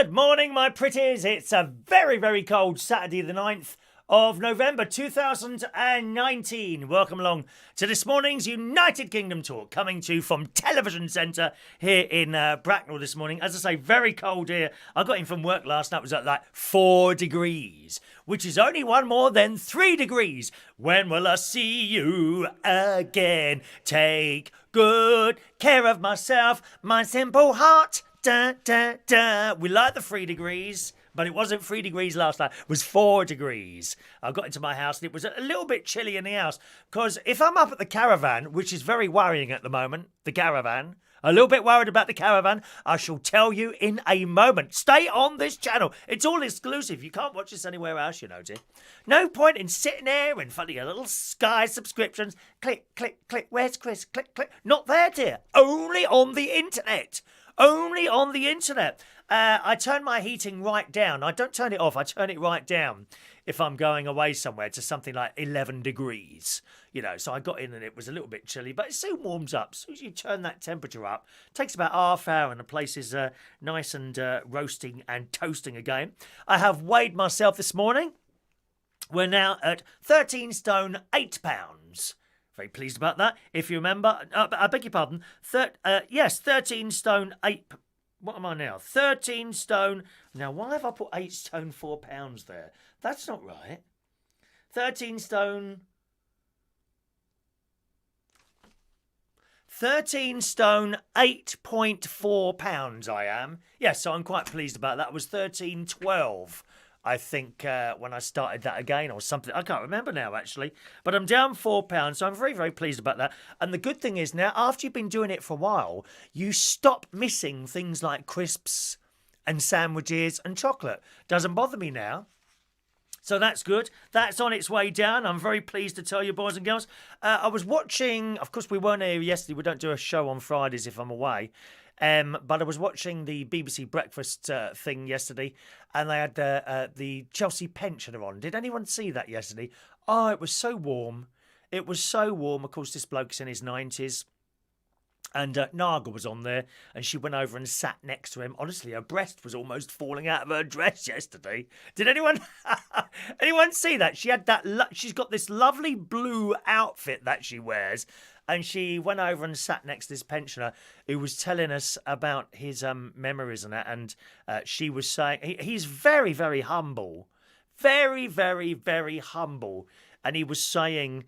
Good morning, my pretties. It's a very, very cold Saturday the 9th of November 2019. Welcome along to this morning's United Kingdom talk, coming to you from Television Centre here in Bracknell this morning. As I say, very cold here. I got in from work last night. It was at like 4 degrees, which is only one more than 3 degrees. When will I see you again? Take good care of myself, my simple heart. Da, da, da. We like the 3 degrees, but it wasn't 3 degrees last night. It was 4 degrees. I got into my house and it was a little bit chilly in the house, because if I'm up at the caravan, which is very worrying at the moment, the caravan, a little bit worried about the caravan, I shall tell you in a moment. Stay on this channel. It's all exclusive. You can't watch this anywhere else, you know, dear. No point in sitting there in front of your little Sky subscriptions. Click, click, click. Where's Chris? Click, click. Not there, dear. Only on the internet. Only on the internet. I turn my heating right down. I don't turn it off. I turn it right down if I'm going away somewhere to something like 11 degrees. You know, so I got in and it was a little bit chilly, but it soon warms up. As soon as you turn that temperature up, it takes about half hour and the place is nice and roasting and toasting again. I have weighed myself this morning. We're now at 13 stone 8 pounds. Very pleased about that. If you remember, I beg your pardon. 13 stone 8. What am I now? 13 stone. Now, why have I put 8 stone 4 pounds there? That's not right. 13 stone 8.4 pounds. I am. Yes, so I'm quite pleased about that. It was 13.12. I think when I started that again or something. I can't remember now, actually. But I'm down 4 pounds, so I'm very, very pleased about that. And the good thing is now, after you've been doing it for a while, you stop missing things like crisps and sandwiches and chocolate. Doesn't bother me now. So that's good. That's on its way down. I'm very pleased to tell you, boys and girls. I was watching, of course, we weren't here yesterday. We don't do a show on Fridays if I'm away. But I was watching the BBC Breakfast thing yesterday, and they had the Chelsea pensioner on. Did anyone see that yesterday? Oh, it was so warm. It was so warm. Of course, this bloke's in his 90s. And Naga was on there, and she went over and sat next to him. Honestly, her breast was almost falling out of her dress yesterday. Did anyone see that? She had that. She's got this lovely blue outfit that she wears, and she went over and sat next to this pensioner who was telling us about his memories and that. And she was saying he's very, very humble, very, very, very humble, and he was saying.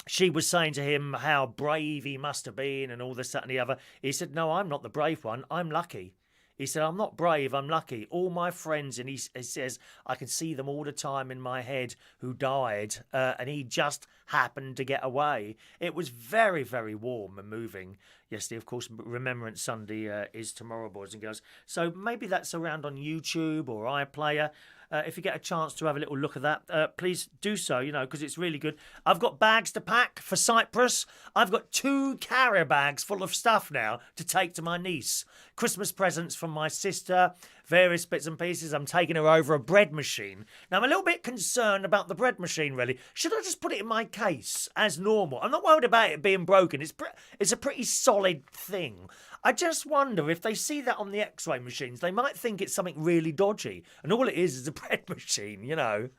She was saying to him how brave he must have been and all this, that and the other. He said, no, I'm not the brave one. I'm lucky. He said, I'm not brave. I'm lucky. All my friends, and he says, I can see them all the time in my head who died. And he just happened to get away. It was very, very warm and moving yesterday. Of course, Remembrance Sunday is tomorrow, boys and girls. So maybe that's around on YouTube or iPlayer. If you get a chance to have a little look at that, please do so, you know, because it's really good. I've got bags to pack for Cyprus. I've got 2 carrier bags full of stuff now to take to my niece. Christmas presents from my sister, various bits and pieces. I'm taking her over a bread machine. Now, I'm a little bit concerned about the bread machine, really. Should I just put it in my case as normal? I'm not worried about it being broken. It's a pretty solid thing. I just wonder if they see that on the X-ray machines, they might think it's something really dodgy. And all it is a bread machine, you know.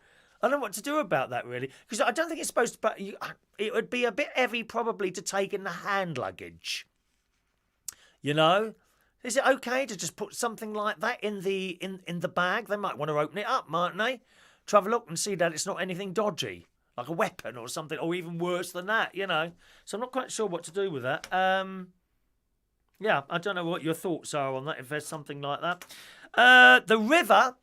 I don't know what to do about that, really. Because I don't think it's supposed to... But it would be a bit heavy, probably, to take in the hand luggage. You know? Is it okay to just put something like that in the bag? They might want to open it up, mightn't they? To have a look and see that it's not anything dodgy. Like a weapon or something. Or even worse than that, you know. So I'm not quite sure what to do with that. Yeah, I don't know what your thoughts are on that, if there's something like that. The river,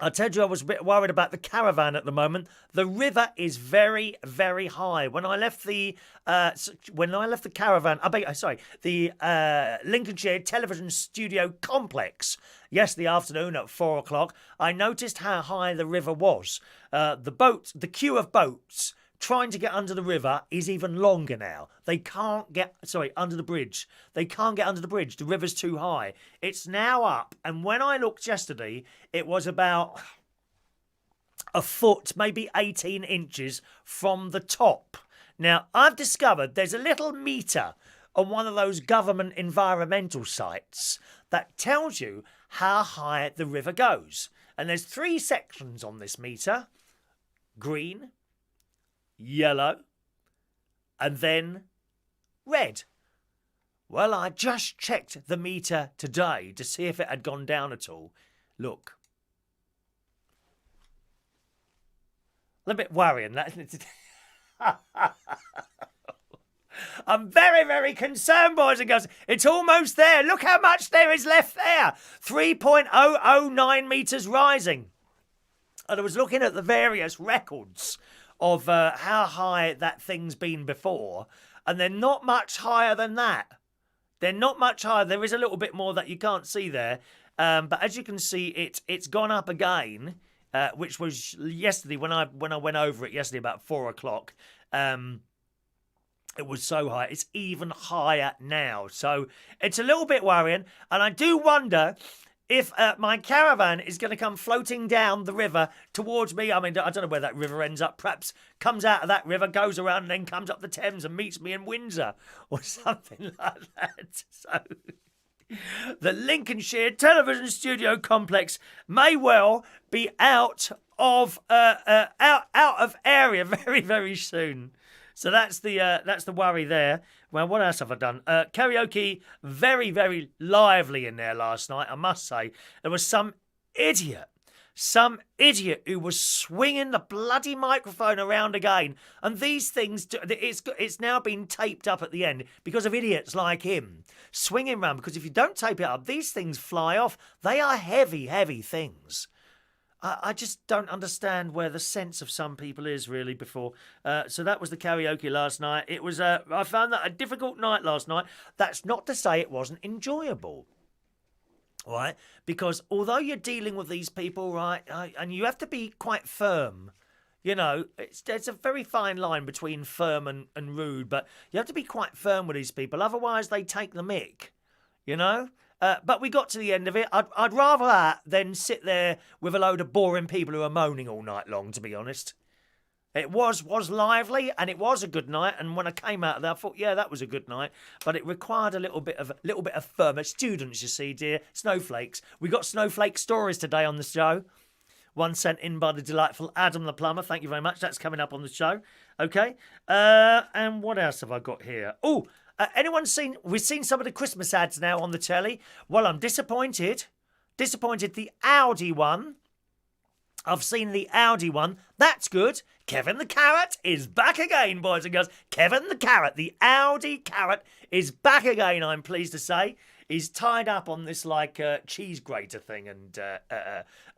I told you I was a bit worried about the caravan at the moment. The river is very, very high. When I left the caravan, the Lincolnshire Television Studio Complex yesterday afternoon at 4 o'clock, I noticed how high the river was. The queue of boats trying to get under the river is even longer now. They can't get, under the bridge. They can't get under the bridge. The river's too high. It's now up. And when I looked yesterday, it was about a foot, maybe 18 inches from the top. Now, I've discovered there's a little meter on one of those government environmental sites that tells you how high the river goes. And there's 3 sections on this meter: green, yellow, and then red. Well, I just checked the meter today to see if it had gone down at all. Look. A little bit worrying, that, isn't it? I'm very, very concerned, boys and girls. It's almost there. Look how much there is left there. 3.009 metres rising. And I was looking at the various records of how high that thing's been before, and they're not much higher than that. They're not much higher. There is a little bit more that you can't see there. But as you can see, it's gone up again, which was yesterday when I went over it yesterday about 4 o'clock. It was so high. It's even higher now. So it's a little bit worrying. And I do wonder if my caravan is going to come floating down the river towards me. I mean, I don't know where that river ends up. Perhaps comes out of that river, goes around, and then comes up the Thames and meets me in Windsor or something like that. So the Lincolnshire Television Studio Complex may well be out of area very, very soon. So that's the worry there. Well, what else have I done? Karaoke, very, very lively in there last night, I must say. There was some idiot who was swinging the bloody microphone around again. And these things, it's now been taped up at the end because of idiots like him swinging around. Because if you don't tape it up, these things fly off. They are heavy, heavy things. I just don't understand where the sense of some people is, really, before. So that was the karaoke last night. It was, I found that a difficult night last night. That's not to say it wasn't enjoyable, right? Because although you're dealing with these people, right, and you have to be quite firm, you know, it's a very fine line between firm and rude, but you have to be quite firm with these people. Otherwise, they take the mick, you know? But we got to the end of it. I'd rather that than sit there with a load of boring people who are moaning all night long, to be honest. It was lively, and it was a good night. And when I came out of there, I thought, yeah, that was a good night. But it required a little bit of firm. Students, you see, dear, snowflakes. We got snowflake stories today on the show. One sent in by the delightful Adam the plumber. Thank you very much. That's coming up on the show. Okay. And what else have I got here? Oh. Anyone seen... We've seen some of the Christmas ads now on the telly. Well, I'm disappointed. The Audi one. I've seen the Audi one. That's good. Kevin the Carrot is back again, boys and girls. Kevin the Carrot, the Audi Carrot, is back again, I'm pleased to say. He's tied up on this, cheese grater thing, and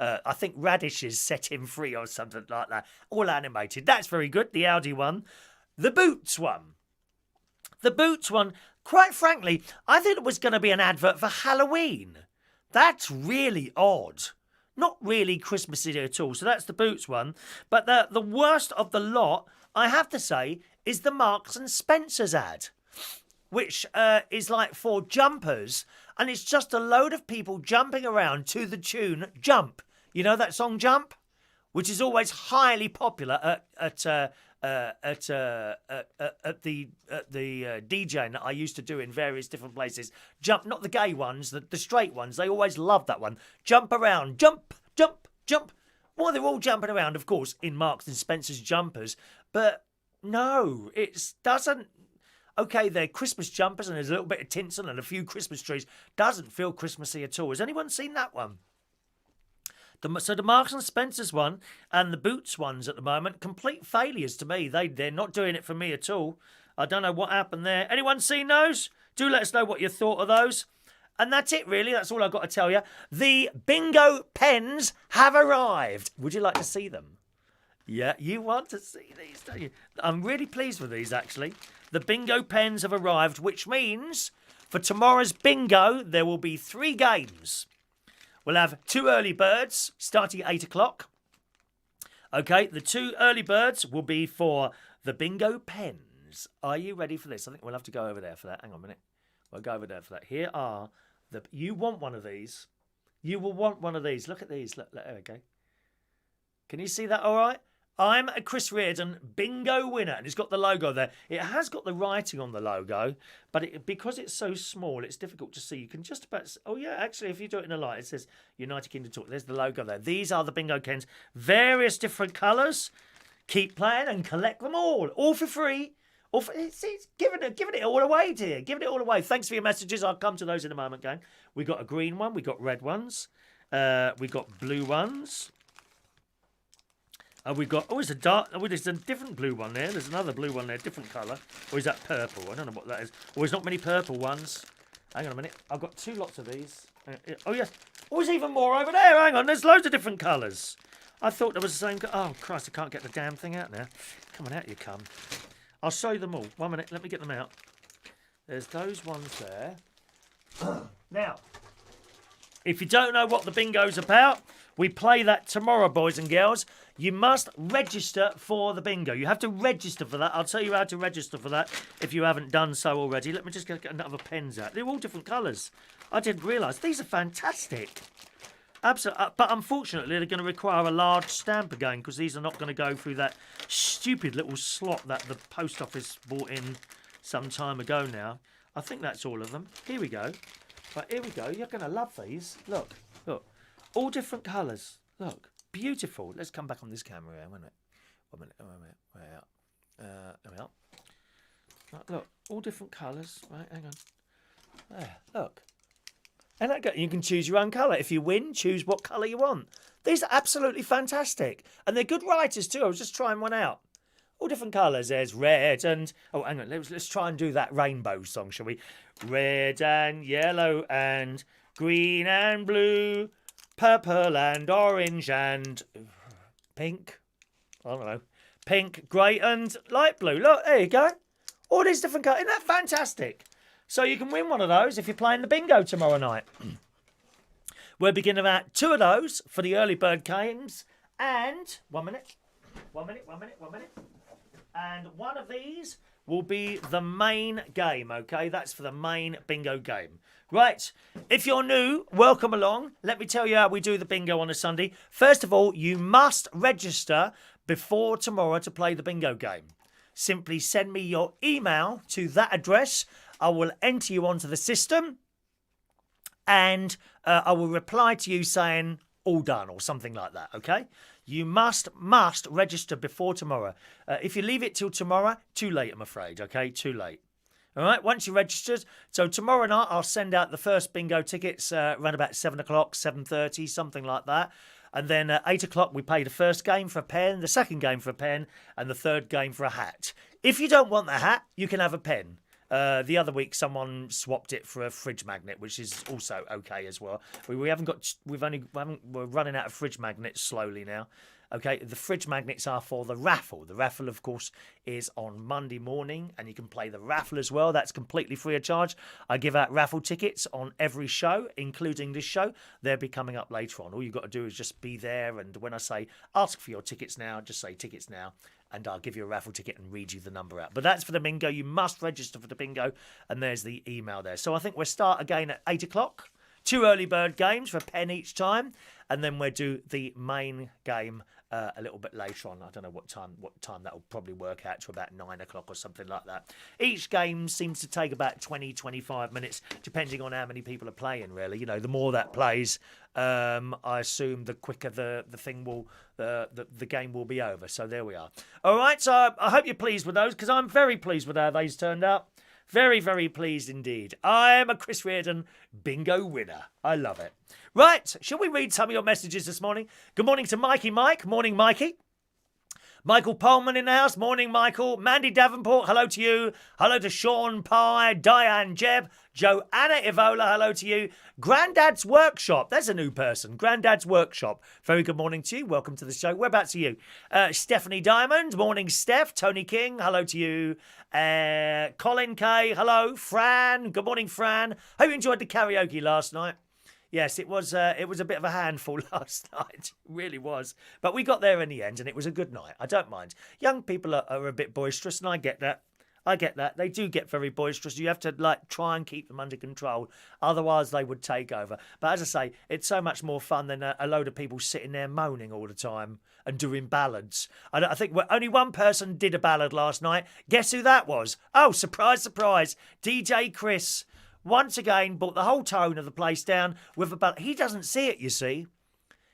I think radishes set him free or something like that. All animated. That's very good, the Audi one. The Boots one. The Boots one, quite frankly, I thought it was going to be an advert for Halloween. That's really odd. Not really Christmassy at all. So that's the Boots one. But the worst of the lot, I have to say, is the Marks and Spencer's ad, which is like for jumpers. And it's just a load of people jumping around to the tune Jump. You know that song Jump? Which is always highly popular at the DJing that I used to do in various different places. Jump, not the gay ones, the straight ones. They always love that one. Jump around, jump, jump, jump. Well, they're all jumping around, of course, in Marks and Spencer's jumpers. But no, it doesn't. Okay, they're Christmas jumpers and there's a little bit of tinsel and a few Christmas trees. Doesn't feel Christmassy at all. Has anyone seen that one? So the Marks and Spencer's one and the Boots ones at the moment, complete failures to me. They're not doing it for me at all. I don't know what happened there. Anyone seen those? Do let us know what you thought of those. And that's it, really. That's all I've got to tell you. The bingo pens have arrived. Would you like to see them? Yeah, you want to see these, don't you? I'm really pleased with these, actually. The bingo pens have arrived, which means for tomorrow's bingo, there will be 3 games. We'll have 2 early birds starting at 8 o'clock. Okay, the 2 early birds will be for the bingo pens. Are you ready for this? I think we'll have to go over there for that. Hang on a minute. We'll go over there for that. Here are the... You want one of these. You will want one of these. Look at these. Look, there we go. Can you see that all right? I'm a Chris Reardon bingo winner, and it's got the logo there. It has got the writing on the logo, but because it's so small, it's difficult to see. You can just about... Oh, yeah, actually, if you do it in a light, it says United Kingdom Talk. There's the logo there. These are the bingo cans. Various different colours. Keep playing and collect them all for free. It's giving it all away, dear. Giving it all away. Thanks for your messages. I'll come to those in a moment, gang. We got a green one. We got red ones. We got blue ones. We got... Oh, it's a dark... Oh, there's a different blue one there. There's another blue one there, different colour. Or is that purple? I don't know what that is. Or there's not many purple ones. Hang on a minute. I've got 2 lots of these. Oh, yes. Oh, there's even more over there. Hang on. There's loads of different colours. I thought there was the same... Oh, Christ, I can't get the damn thing out now. Come on, out you come. I'll show you them all. 1 minute. Let me get them out. There's those ones there. Now, if you don't know what the bingo's about, we play that tomorrow, boys and girls. You must register for the bingo. You have to register for that. I'll tell you how to register for that if you haven't done so already. Let me just get another pens out. They're all different colours. I didn't realise. These are fantastic. Absolutely. But unfortunately, they're going to require a large stamp again because these are not going to go through that stupid little slot that the post office bought in some time ago now. I think that's all of them. Here we go. Right, here we go. You're going to love these. Look. All different colours. Look. Beautiful. Let's come back on this camera here, won't it? 1 minute. Where out? There we are. Right, look. All different colours. Right, hang on. There. Look. And you can choose your own colour. If you win, choose what colour you want. These are absolutely fantastic. And they're good writers too. I was just trying one out. All different colours. There's red and... Oh, hang on. Let's try and do that rainbow song, shall we? Red and yellow and green and blue, purple and orange and pink. I don't know. Pink, grey and light blue. Look, there you go. All these different colours. Isn't that fantastic? So you can win one of those if you're playing the bingo tomorrow night. We're beginning about 2 of those for the early bird games. And 1 minute. And one of these will be the main game, okay? That's for the main bingo game. Right, if you're new, welcome along. Let me tell you how we do the bingo on a Sunday. First of all, you must register before tomorrow to play the bingo game. Simply send me your email to that address. I will enter you onto the system and I will reply to you saying all done or something like that, okay? You must register before tomorrow. If you leave it till tomorrow, too late, I'm afraid, okay? Too late. All right, once you're registered. So tomorrow night, I'll send out the first bingo tickets around about 7 o'clock, 7:30, something like that. And then at 8 o'clock, we pay the first game for a pen, the second game for a pen, and the third game for a hat. If you don't want the hat, you can have a pen. The other week, someone swapped it for a fridge magnet, which is also okay as well. We're running out of fridge magnets slowly now. Okay, the fridge magnets are for the raffle. The raffle, of course, is on Monday morning, and you can play the raffle as well. That's completely free of charge. I give out raffle tickets on every show, including this show. They'll be coming up later on. All you've got to do is just be there, and when I say ask for your tickets now, just say tickets now, and I'll give you a raffle ticket and read you the number out. But that's for the bingo. You must register for the bingo, and there's the email there. So I think we'll start again at 8 o'clock. 2 early bird games for a pen each time, and then we'll do the main game a little bit later on. I don't know what time that will probably work out to about 9 o'clock or something like that. Each game seems to take about 20, 25 minutes, depending on how many people are playing, really. You know, the more that plays, I assume the quicker the game will be over. So there we are. All right, so I hope you're pleased with those, because I'm very pleased with how these turned out. Very, very pleased indeed. I'm a Chris Reardon bingo winner. I love it. Right, shall we read some of your messages this morning? Good morning to Mikey Mike. Morning, Mikey. Michael Pullman in the house. Morning, Michael. Mandy Davenport, hello to you. Hello to Sean Pye, Diane Jebb, Joanna Evola, hello to you. Grandad's Workshop, there's a new person. Grandad's Workshop, very good morning to you. Welcome to the show. Whereabouts are you? Stephanie Diamond, morning, Steph. Tony King, hello to you. Colin K, hello. Fran, good morning, Fran. Hope you enjoyed the karaoke last night. Yes, it was a bit of a handful last night. It really was. But we got there in the end, and it was a good night. I don't mind. Young people are a bit boisterous, and I get that. I get that. They do get very boisterous. You have to like try and keep them under control. Otherwise, they would take over. But as I say, it's so much more fun than a load of people sitting there moaning all the time and doing ballads. I think only one person did a ballad last night. Guess who that was? Oh, surprise, surprise. DJ Chris once again brought the whole tone of the place down with a ballad. He doesn't see it, you see.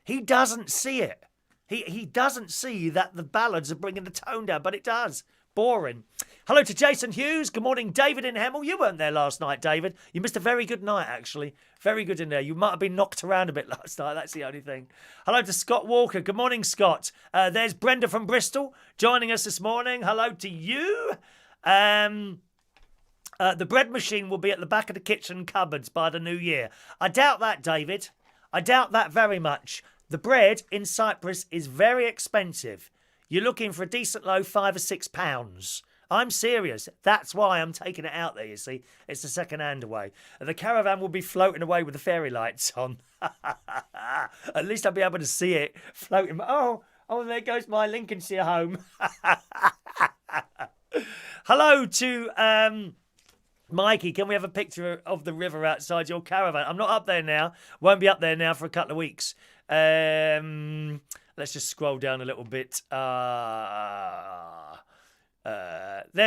He doesn't see it. He doesn't see that the ballads are bringing the tone down, but it does. Boring. Hello to Jason Hughes. Good morning, David in Hemel. You weren't there last night, David. You missed a very good night, actually. Very good in there. You might have been knocked around a bit last night. That's the only thing. Hello to Scott Walker. Good morning, Scott. There's Brenda from Bristol joining us this morning. Hello to you. The bread machine will be at the back of the kitchen cupboards by the new year. I doubt that, David. I doubt that very much. The bread in Cyprus is very expensive. You're looking for a decent loaf, £5 or £6. I'm serious. That's why I'm taking it out there, you see. It's the second-hand away. The caravan will be floating away with the fairy lights on. At least I'll be able to see it floating. Oh, there goes my Lincolnshire home. Hello to Mikey. Can we have a picture of the river outside your caravan? I'm not up there now. Won't be up there now for a couple of weeks. Let's just scroll down a little bit. There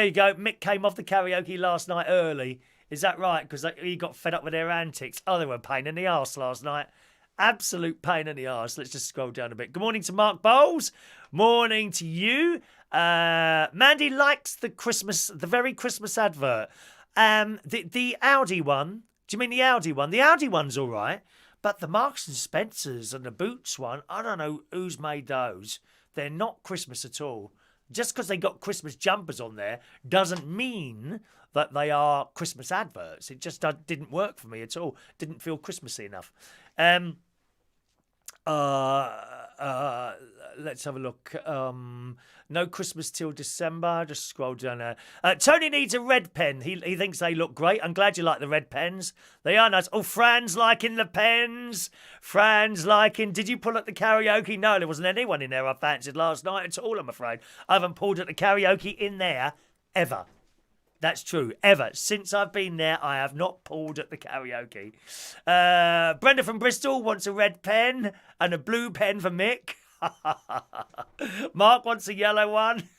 you go. Mick came off the karaoke last night early. Is that right? Because he got fed up with their antics. Oh, they were a pain in the arse last night. Absolute pain in the arse. Let's just scroll down a bit. Good morning to Mark Bowles. Morning to you. Mandy likes the very Christmas advert. The Audi one. Do you mean the Audi one? The Audi one's all right. But the Marks and Spencers and the Boots one, I don't know who's made those. They're not Christmas at all. Just because they got Christmas jumpers on there doesn't mean that they are Christmas adverts. It just didn't work for me at all. Didn't feel Christmassy enough. Let's have a look. No Christmas till December. Just scroll down there. Tony needs a red pen. He thinks they look great. I'm glad you like the red pens. They are nice. Oh, Fran's liking the pens. Fran's liking... Did you pull at the karaoke? No, there wasn't anyone in there I fancied last night at all, I'm afraid. I haven't pulled at the karaoke in there ever. That's true. Ever. Since I've been there, I have not pulled at the karaoke. Brenda from Bristol wants a red pen and a blue pen for Mick. Mark wants a yellow one.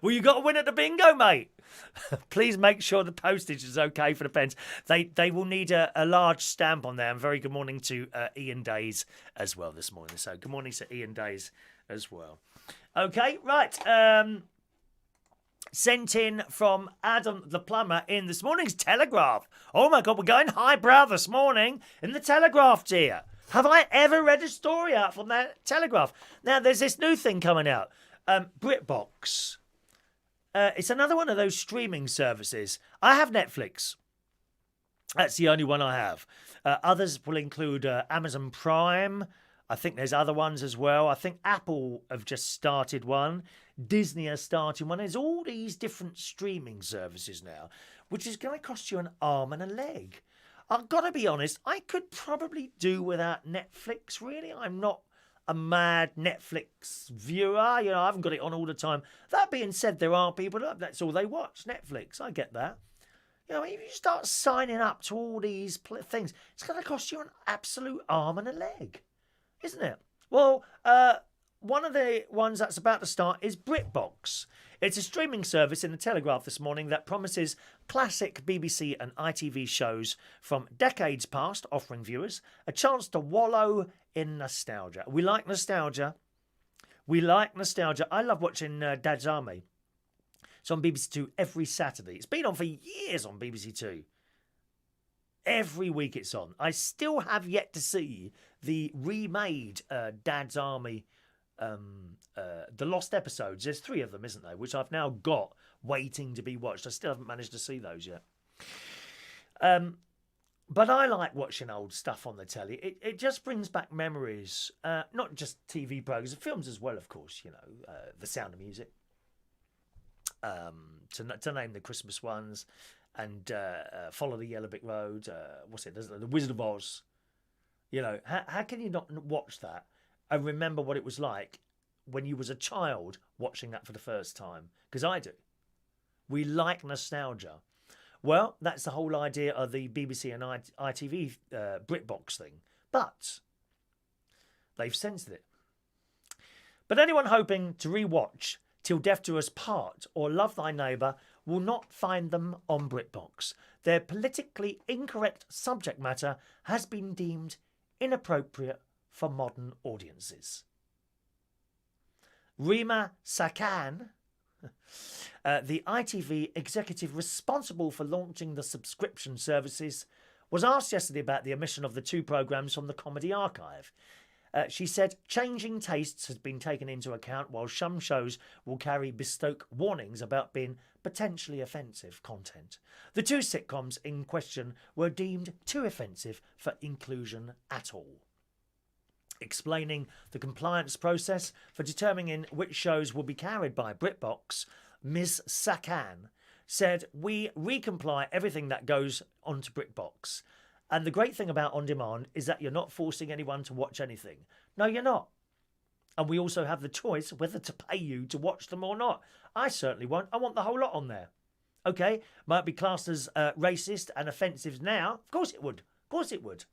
Well, you got to win at the bingo, mate. Please make sure the postage is okay for the pens. They will need a large stamp on there. And very good morning to Ian Days as well this morning. So good morning to Ian Days as well. Okay, right. Sent in from Adam the plumber in this morning's Telegraph. Oh my God, we're going highbrow this morning in the Telegraph, dear. Have I ever read a story out from that Telegraph? Now, there's this new thing coming out. Britbox. It's another one of those streaming services. I have Netflix. That's the only one I have. Others will include Amazon Prime. I think there's other ones as well. I think Apple have just started one. Disney has started one. There's all these different streaming services now, which is going to cost you an arm and a leg. I've got to be honest, I could probably do without Netflix, really. I'm not a mad Netflix viewer. You know, I haven't got it on all the time. That being said, there are people that's all they watch, Netflix. I get that. You know, if you start signing up to all these things, it's going to cost you an absolute arm and a leg, isn't it? Well, one of the ones that's about to start is Britbox. It's a streaming service in the Telegraph this morning that promises classic BBC and ITV shows from decades past, offering viewers a chance to wallow in nostalgia. We like nostalgia. We like nostalgia. I love watching Dad's Army. It's on BBC Two every Saturday. It's been on for years on BBC Two. Every week it's on. I still have yet to see the remade Dad's Army, the lost episodes. There's 3 of them, isn't there? Which I've now got waiting to be watched. I still haven't managed to see those yet. But I like watching old stuff on the telly. It just brings back memories. Not just TV programs, films as well, of course. You know, The Sound of Music. To name the Christmas ones. And Follow the Yellow Brick Road. What's it? The Wizard of Oz. You know, how can you not watch that and remember what it was like when you was a child watching that for the first time? Because I do. We like nostalgia. Well, that's the whole idea of the BBC and ITV Britbox thing. But they've censored it. But anyone hoping to rewatch Till Death Do Us Part or Love Thy Neighbour will not find them on Britbox. Their politically incorrect subject matter has been deemed inappropriate for modern audiences. Rima Sakan, the ITV executive responsible for launching the subscription services, was asked yesterday about the omission of the 2 programmes from the comedy archive. She said changing tastes has been taken into account, while some shows will carry bespoke warnings about being potentially offensive content. The 2 sitcoms in question were deemed too offensive for inclusion at all. Explaining the compliance process for determining which shows will be carried by Britbox, Ms. Sakan said, "We recomply everything that goes onto Britbox. And the great thing about On Demand is that you're not forcing anyone to watch anything. No, you're not. And we also have the choice whether to pay you to watch them or not. I certainly won't. I want the whole lot on there. Okay, might be classed as racist and offensive now. Of course it would. Of course it would.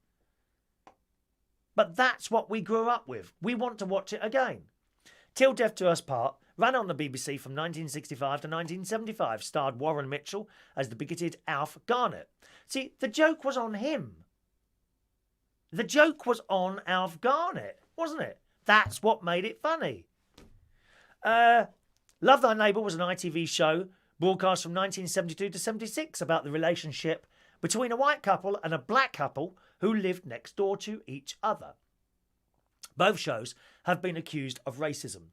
But that's what we grew up with. We want to watch it again. Till Death Do Us Part ran on the BBC from 1965 to 1975, starred Warren Mitchell as the bigoted Alf Garnett. See, the joke was on him. The joke was on Alf Garnett, wasn't it? That's what made it funny. Love Thy Neighbour was an ITV show broadcast from 1972 to 76 about the relationship between a white couple and a black couple who lived next door to each other. Both shows have been accused of racism.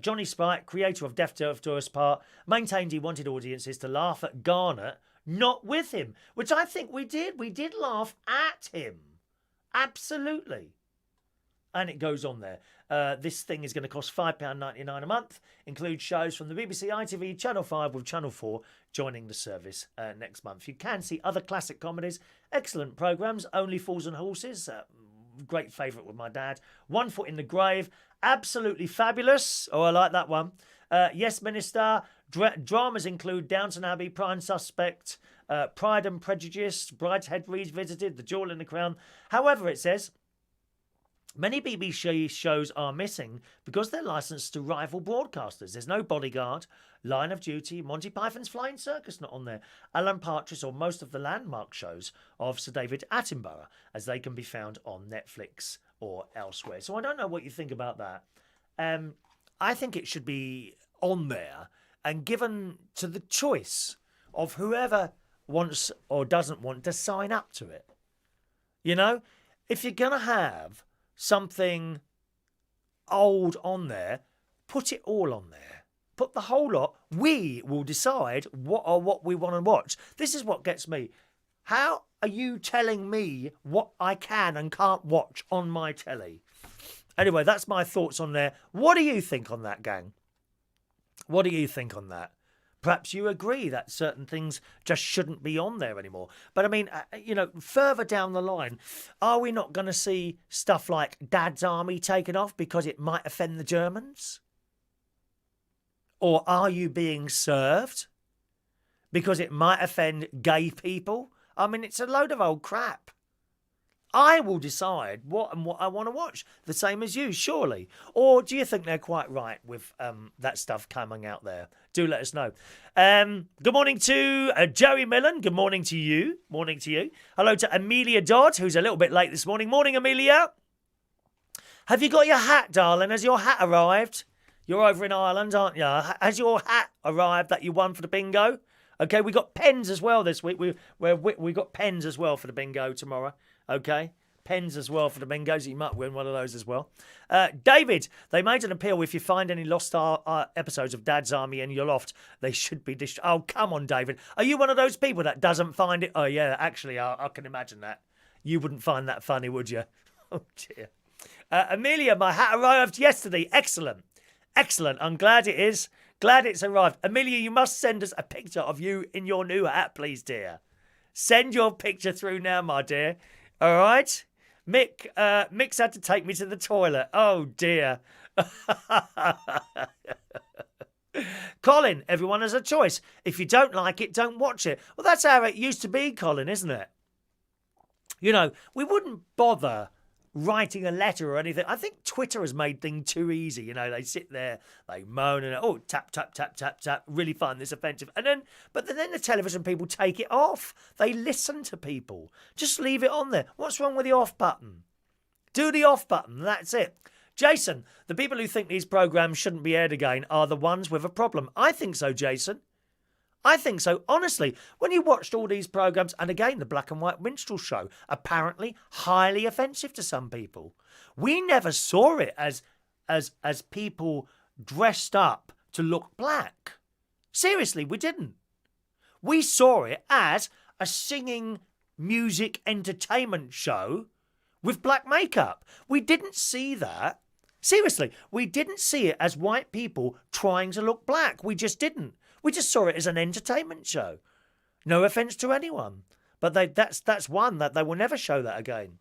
Johnny Spike, creator of Death Do Us Part, maintained he wanted audiences to laugh at Garnett, not with him, which I think we did. We did laugh at him. Absolutely. And it goes on there. This thing is going to cost £5.99 a month. Includes shows from the BBC, ITV, Channel 5 with Channel 4 joining the service next month. You can see other classic comedies, excellent programmes, Only Fools and Horses, great favourite with my dad, One Foot in the Grave, absolutely fabulous. Oh, I like that one. Yes, Minister. Dramas include Downton Abbey, Prime Suspect, Pride and Prejudice, Brideshead Revisited, The Jewel in the Crown. However, it says, many BBC shows are missing because they're licensed to rival broadcasters. There's no Bodyguard, Line of Duty, Monty Python's Flying Circus not on there, Alan Partridge or most of the landmark shows of Sir David Attenborough, as they can be found on Netflix or elsewhere. So I don't know what you think about that. I think it should be on there and given to the choice of whoever wants or doesn't want to sign up to it. You know, if you're going to have something old on there, put it all on there. Put the whole lot. We will decide what we want to watch. This is what gets me. How are you telling me what I can and can't watch on my telly? Anyway, that's my thoughts on there. What do you think on that, gang? What do you think on that? Perhaps you agree that certain things just shouldn't be on there anymore. But I mean, further down the line, are we not going to see stuff like Dad's Army taken off because it might offend the Germans? Or are you being served because it might offend gay people? I mean, it's a load of old crap. I will decide what I want to watch, the same as you, surely. Or do you think they're quite right with that stuff coming out there? Do let us know. Good morning to Joey Millen. Good morning to you. Morning to you. Hello to Amelia Dodd, who's a little bit late this morning. Morning, Amelia. Have you got your hat, darling? Has your hat arrived? You're over in Ireland, aren't you? Has your hat arrived that you won for the bingo? Okay, we got pens as well this week. We got pens as well for the bingo tomorrow. Okay, pens as well for the bingos. You might win one of those as well. David, they made an appeal. If you find any lost episodes of Dad's Army in your loft, they should be Oh, come on, David. Are you one of those people that doesn't find it? Oh, yeah, actually, I can imagine that. You wouldn't find that funny, would you? Oh, dear. Amelia, my hat arrived yesterday. Excellent. Excellent. I'm glad it is. Glad it's arrived. Amelia, you must send us a picture of you in your new hat, please, dear. Send your picture through now, my dear. All right? Mick's had to take me to the toilet. Oh, dear. Colin, everyone has a choice. If you don't like it, don't watch it. Well, that's how it used to be, Colin, isn't it? You know, we wouldn't bother writing a letter or anything. I think Twitter has made things too easy. You know, they sit there, they moan and, oh, tap, tap, tap, tap, tap, really find this offensive. But then the television people take it off. They listen to people. Just leave it on there. What's wrong with the off button? Do the off button. That's it. Jason, the people who think these programmes shouldn't be aired again are the ones with a problem. I think so, Jason. I think so. Honestly, when you watched all these programmes, and again, the black and white minstrel show, apparently highly offensive to some people. We never saw it as people dressed up to look black. Seriously, we didn't. We saw it as a singing music entertainment show with black makeup. We didn't see that. Seriously, we didn't see it as white people trying to look black. We just didn't. We just saw it as an entertainment show. No offence to anyone. But that's one that they will never show that again.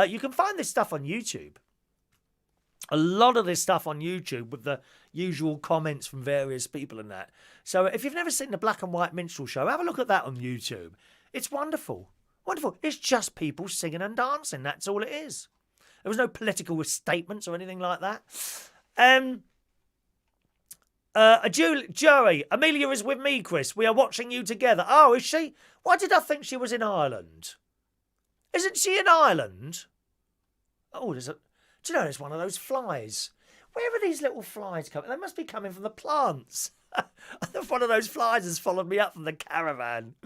You can find this stuff on YouTube. A lot of this stuff on YouTube with the usual comments from various people and that. So if you've never seen the black and white minstrel show, have a look at that on YouTube. It's wonderful. Wonderful. It's just people singing and dancing. That's all it is. There was no political statements or anything like that. Joey, Amelia is with me, Chris. We are watching you together. Oh, is she? Why did I think she was in Ireland? Isn't she in Ireland? Oh, do you know there's one of those flies? Where are these little flies coming? They must be coming from the plants. One of those flies has followed me up from the caravan.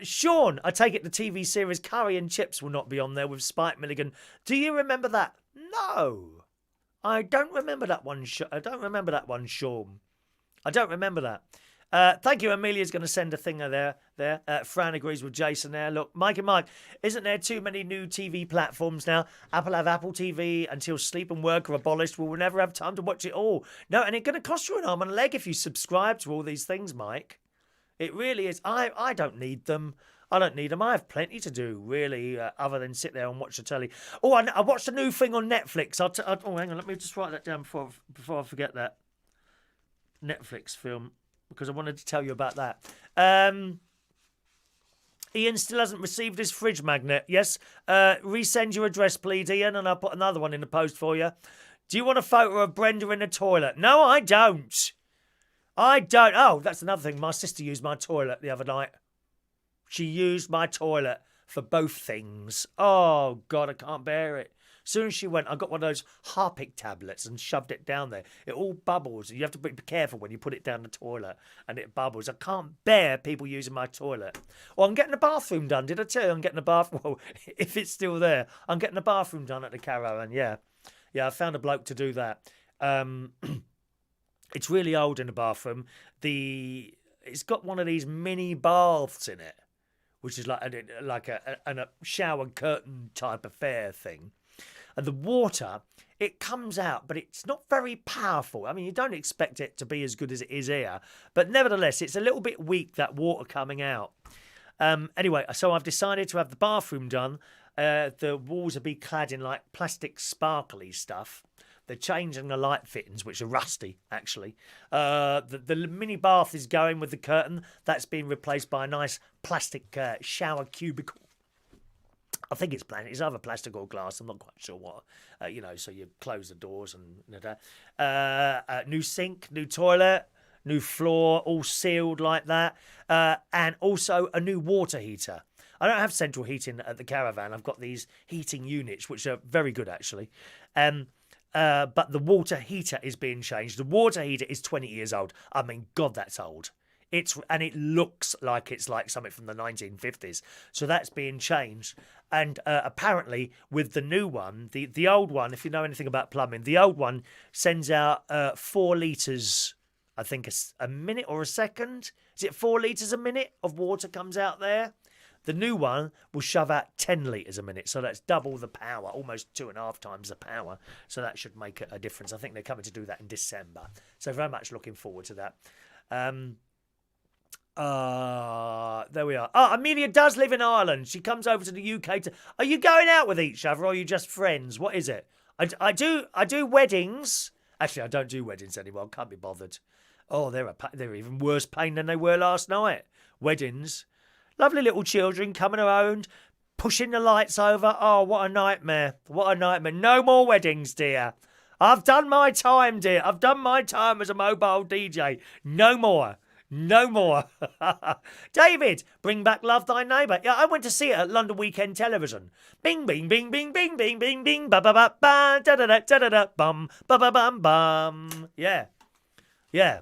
Sean, I take it the TV series Curry and Chips will not be on there with Spike Milligan. Do you remember that? No. I don't remember that one. I don't remember that one, Sean. I don't remember that. Thank you. Amelia's going to send a thing there. Fran agrees with Jason there. Look, Mike and Mike, isn't there too many new TV platforms now? Apple have Apple TV until sleep and work are abolished. We will never have time to watch it all. No, and it's going to cost you an arm and a leg if you subscribe to all these things, Mike. It really is. I don't need them. I don't need them. I have plenty to do, really, other than sit there and watch the telly. Oh, I watched a new thing on Netflix. Oh, hang on. Let me just write that down before I forget that. Netflix film, because I wanted to tell you about that. Ian still hasn't received his fridge magnet. Yes. Resend your address, please, Ian, and I'll put another one in the post for you. Do you want a photo of Brenda in the toilet? No, I don't. I don't. Oh, that's another thing. My sister used my toilet the other night. She used my toilet for both things. Oh, God, I can't bear it. As soon as she went, I got one of those Harpic tablets and shoved it down there. It all bubbles. You have to be careful when you put it down the toilet and it bubbles. I can't bear people using my toilet. Well, I'm getting the bathroom done. Did I tell you I'm getting the bathroom? Well, if it's still there, I'm getting the bathroom done at the caravan, yeah. Yeah, I found a bloke to do that. It's really old in the bathroom. It's got one of these mini baths in it, which is like a shower curtain type affair thing. And the water, it comes out, but it's not very powerful. I mean, you don't expect it to be as good as it is here. But nevertheless, it's a little bit weak, that water coming out. Anyway, so I've decided to have the bathroom done. The walls will be clad in like plastic sparkly stuff. They're changing the light fittings, which are rusty, actually. The mini bath is going with the curtain. That's being replaced by a nice plastic shower cubicle. I think it's either plastic or glass. I'm not quite sure what. So you close the doors and new sink, new toilet, new floor, all sealed like that. And also a new water heater. I don't have central heating at the caravan. I've got these heating units, which are very good, actually. But the water heater is being changed. The water heater is 20 years old. I mean, God, that's old. It looks like it's like something from the 1950s. So that's being changed. And apparently, with the new one, the old one, if you know anything about plumbing, the old one sends out 4 litres, I think, a minute or a second. Is it 4 litres a minute of water comes out there? The new one will shove out 10 litres a minute, so that's double the power, almost 2.5 times the power. So that should make a difference. I think they're coming to do that in December. So very much looking forward to that. There we are. Oh, Amelia does live in Ireland. She comes over to the UK. Are you going out with each other, or are you just friends? What is it? I do weddings. Actually, I don't do weddings anymore. I can't be bothered. Oh, they're even worse pain than they were last night. Weddings. Lovely little children coming around, pushing the lights over. Oh, what a nightmare. What a nightmare. No more weddings, dear. I've done my time, dear. I've done my time as a mobile DJ. No more. No more. David, bring back Love Thy Neighbour. Yeah, I went to see it at London Weekend Television. Bing, bing, bing, bing, bing, bing, bing, bing, ba ba ba ba, da da da da da da, bum, ba ba bum bum. Yeah. Yeah.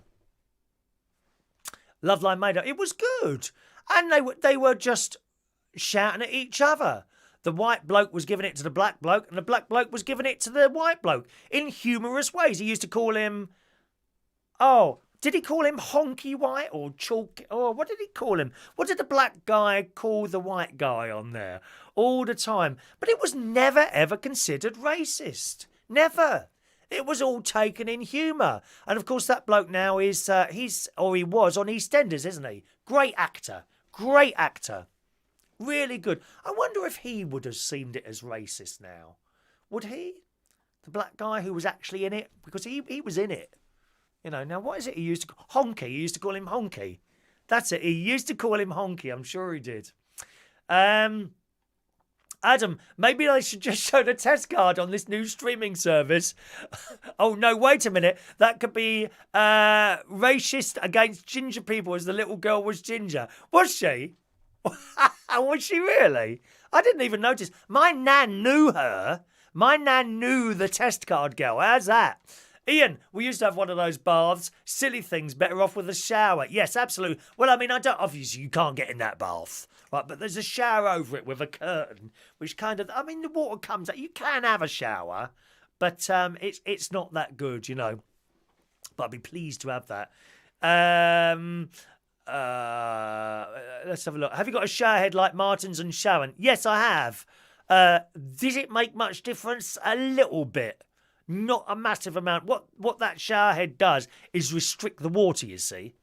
Love Thy Neighbour. It was good. And they were just shouting at each other. The white bloke was giving it to the black bloke, and the black bloke was giving it to the white bloke in humorous ways. He used to call him... Oh... Did he call him Honky White or Chalk? Or what did he call him? What did the black guy call the white guy on there? All the time. But it was never, ever considered racist. Never. It was all taken in humour. And of course, that bloke now he was on EastEnders, isn't he? Great actor. Great actor. Really good. I wonder if he would have seen it as racist now. Would he? The black guy who was actually in it? Because he was in it. You know, now what is it he used to call? Honky. He used to call him Honky. That's it. He used to call him Honky. I'm sure he did. Adam, maybe I should just show the test card on this new streaming service. Oh, no, wait a minute. That could be racist against ginger people as the little girl was ginger. Was she? Was she really? I didn't even notice. My nan knew her. My nan knew the test card girl. How's that? Ian, we used to have one of those baths. Silly things, better off with a shower. Yes, absolutely. Well, I mean, obviously you can't get in that bath, right? But there's a shower over it with a curtain, which kind of, I mean, the water comes out. You can have a shower, but it's not that good, you know. But I'd be pleased to have that. Let's have a look. Have you got a shower head like Martin's and Sharon? Yes, I have. Did it make much difference? A little bit. Not a massive amount. What that shower head does is restrict the water, you see.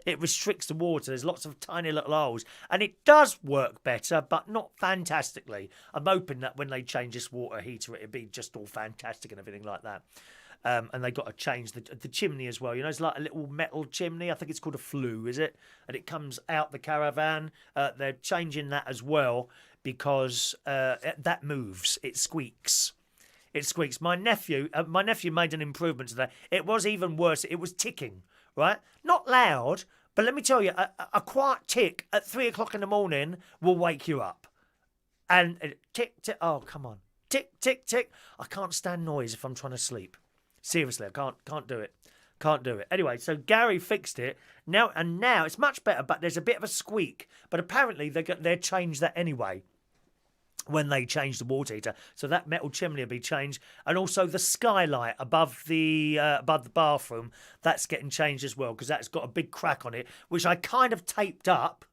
It restricts the water. There's lots of tiny little holes. And it does work better, but not fantastically. I'm hoping that when they change this water heater, it'll be just all fantastic and everything like that. And they got to change the chimney as well. You know, it's like a little metal chimney. I think it's called a flue, is it? And it comes out the caravan. They're changing that as well because that moves. It squeaks. It squeaks. My nephew made an improvement to that. It was even worse. It was ticking, right? Not loud, but let me tell you, a quiet tick at 3 o'clock in the morning will wake you up. And tick, tick. Oh, come on. Tick, tick, tick. I can't stand noise if I'm trying to sleep. Seriously, I can't do it. Can't do it. Anyway, so Gary fixed it. Now it's much better, but there's a bit of a squeak. But apparently they changed that anyway. When they change the water heater, so that metal chimney will be changed, and also the skylight above the bathroom, that's getting changed as well because that's got a big crack on it, which I kind of taped up,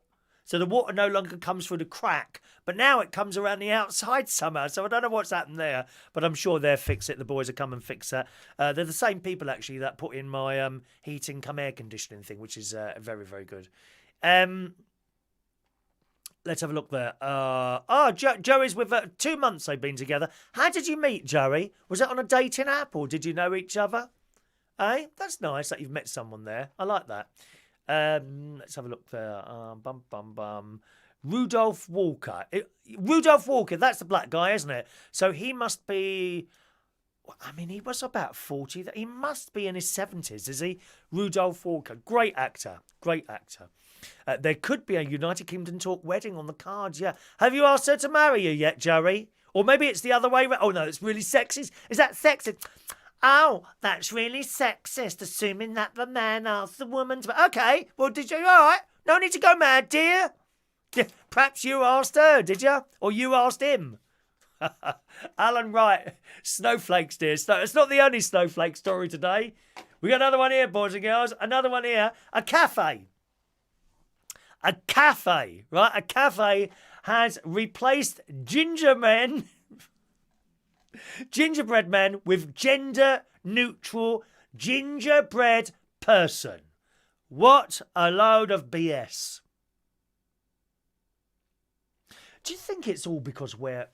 so the water no longer comes through the crack, but now it comes around the outside somehow. So I don't know what's happened there, but I'm sure they'll fix it. The boys will come and fix that. They're the same people actually that put in my heating cum air conditioning thing, which is very, very good. Let's have a look there. Joey's with 2 months they've been together. How did you meet, Joey? Was it on a dating app or did you know each other? Eh? That's nice that you've met someone there. I like that. Let's have a look there. Rudolph Walker. Rudolph Walker, that's the black guy, isn't it? So he must be... I mean, he was about 40. He must be in his 70s, is he? Rudolph Walker. Great actor. Great actor. There could be a United Kingdom talk wedding on the cards, yeah. Have you asked her to marry you yet, Jerry? Or maybe it's the other way around. Oh, no, it's really sexist. Is that sexist? Oh, that's really sexist, assuming that the man asked the woman to... Okay, well, did you... All right, no need to go mad, dear. Perhaps you asked her, did you? Or you asked him? Alan Wright, snowflakes, dear. It's not the only snowflake story today. We got another one here, boys and girls. Another one here. A cafe. A cafe, right? A cafe has replaced gingerbread men with gender-neutral gingerbread person. What a load of BS. Do you think it's all because we're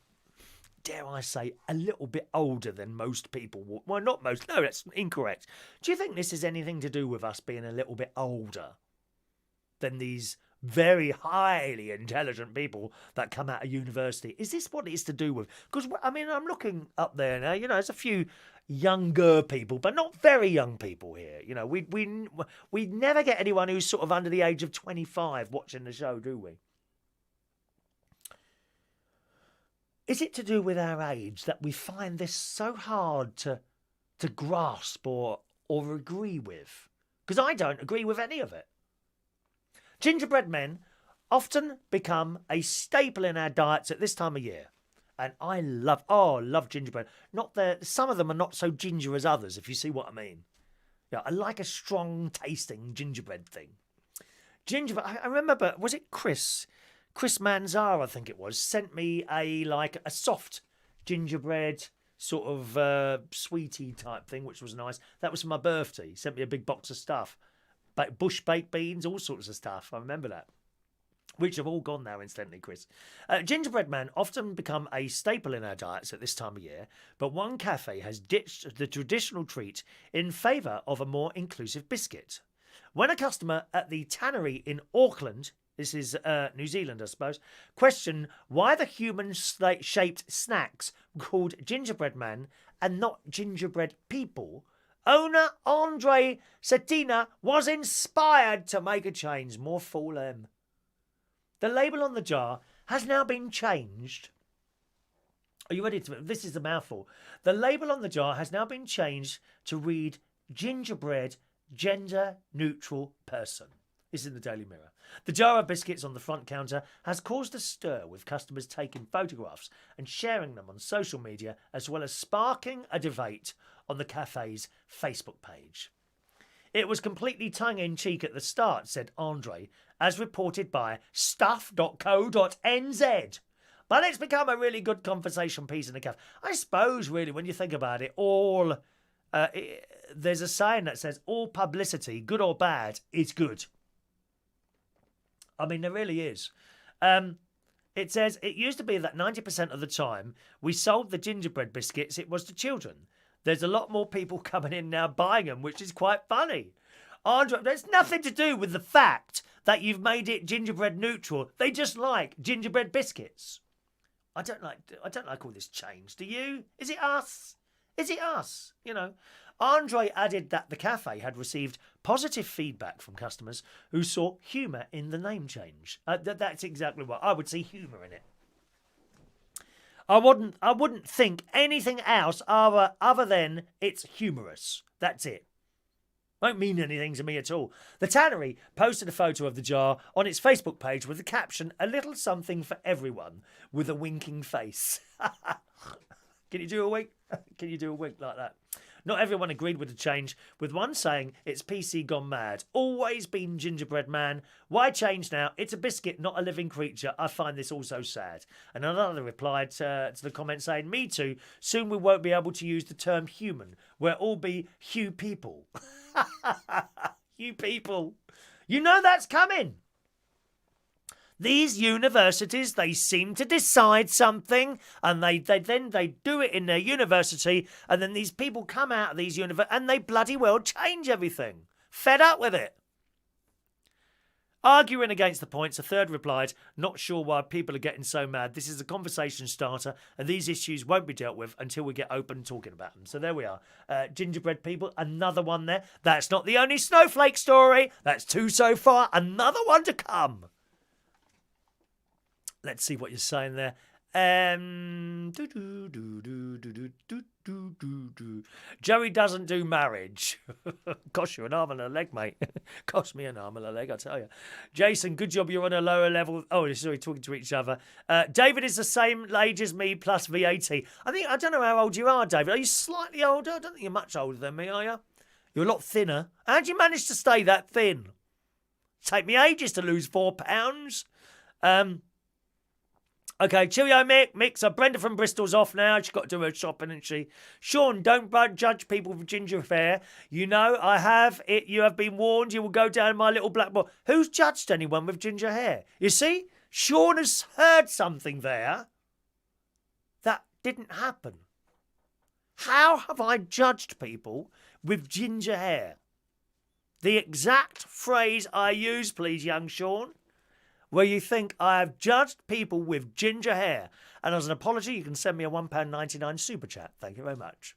dare I say, a little bit older than most people. Well, not most. No, that's incorrect. Do you think this is anything to do with us being a little bit older than these very highly intelligent people that come out of university? Is this what it's to do with? Because, I mean, I'm looking up there now, there's a few younger people, but not very young people here. We never get anyone who's sort of under the age of 25 watching the show, do we? Is it to do with our age that we find this so hard to grasp or agree with? Because I don't agree with any of it. Gingerbread men often become a staple in our diets at this time of year. And I love gingerbread. Some of them are not so ginger as others, if you see what I mean. Yeah, I like a strong tasting gingerbread thing. Gingerbread, I remember, was it Chris Manzar, I think it was, sent me a soft gingerbread sort of sweetie type thing, which was nice. That was for my birthday. He sent me a big box of stuff. Bush baked beans, all sorts of stuff. I remember that. Which have all gone now, incidentally, Chris. Gingerbread men often become a staple in our diets at this time of year, but one cafe has ditched the traditional treat in favour of a more inclusive biscuit. When a customer at the tannery in Auckland, this is New Zealand, I suppose, questioned why the human-shaped snacks were called gingerbread man and not gingerbread people, owner Andre Cetina was inspired to make a change. More fool him. The label on the jar has now been changed. Are you ready to... This is a mouthful. The label on the jar has now been changed to read gingerbread gender neutral person. This is in the Daily Mirror. The jar of biscuits on the front counter has caused a stir, with customers taking photographs and sharing them on social media, as well as sparking a debate on the cafe's Facebook page. It was completely tongue-in-cheek at the start, said Andre, as reported by stuff.co.nz. But it's become a really good conversation piece in the cafe. I suppose, really, when you think about it, there's a saying that says all publicity, good or bad, is good. I mean, there really is. It says, it used to be that 90% of the time we sold the gingerbread biscuits, it was to children. There's a lot more people coming in now buying them, which is quite funny. Andre, there's nothing to do with the fact that you've made it gingerbread neutral. They just like gingerbread biscuits. I don't like all this change. Do you? Is it us? Is it us? Andre added that the cafe had received positive feedback from customers who saw humour in the name change. That's exactly what I would see humour in it. I wouldn't think anything else other than it's humorous. That's it. Won't mean anything to me at all. The tannery posted a photo of the jar on its Facebook page with the caption, "A little something for everyone," with a winking face. Can you do a wink? Can you do a wink like that? Not everyone agreed with the change, with one saying it's PC gone mad. Always been gingerbread man. Why change now? It's a biscuit, not a living creature. I find this also sad. And another replied to the comment saying, me too. Soon we won't be able to use the term human. We'll all be Hugh people. Hugh people. You know that's coming. These universities, they seem to decide something, and they do it in their university, and then these people come out of these universities and they bloody well change everything. Fed up with it. Arguing against the points, a third replied, not sure why people are getting so mad. This is a conversation starter, and these issues won't be dealt with until we get open talking about them. So there we are. Gingerbread people, another one there. That's not the only snowflake story. That's two so far. Another one to come. Let's see what you're saying there. Joey doesn't do marriage. Cost you an arm and a leg, mate. Cost me an arm and a leg, I tell you. Jason, good job you're on a lower level. Oh, sorry, talking to each other. David is the same age as me plus VAT. I don't know how old you are, David. Are you slightly older? I don't think you're much older than me, are you? You're a lot thinner. How'd you manage to stay that thin? Take me ages to lose 4 pounds. Okay, cheerio, Mick. Mick, so Brenda from Bristol's off now. She's got to do her shopping, hasn't she? Sean, don't judge people with ginger hair. You know, I have it. You have been warned. You will go down my little black book. Who's judged anyone with ginger hair? You see, Sean has heard something there that didn't happen. How have I judged people with ginger hair? The exact phrase I use, please, young Sean, where you think I have judged people with ginger hair. And as an apology, you can send me a £1.99 super chat. Thank you very much.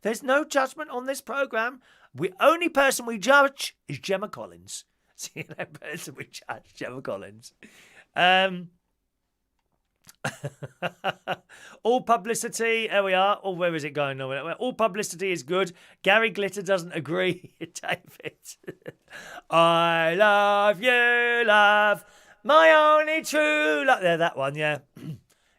There's no judgment on this programme. The only person we judge is Gemma Collins. See, that person we judge, Gemma Collins. All publicity, there we are. Oh, where is it going? All publicity is good. Gary Glitter doesn't agree. David. I love you, love, my only true love. There, that one, yeah.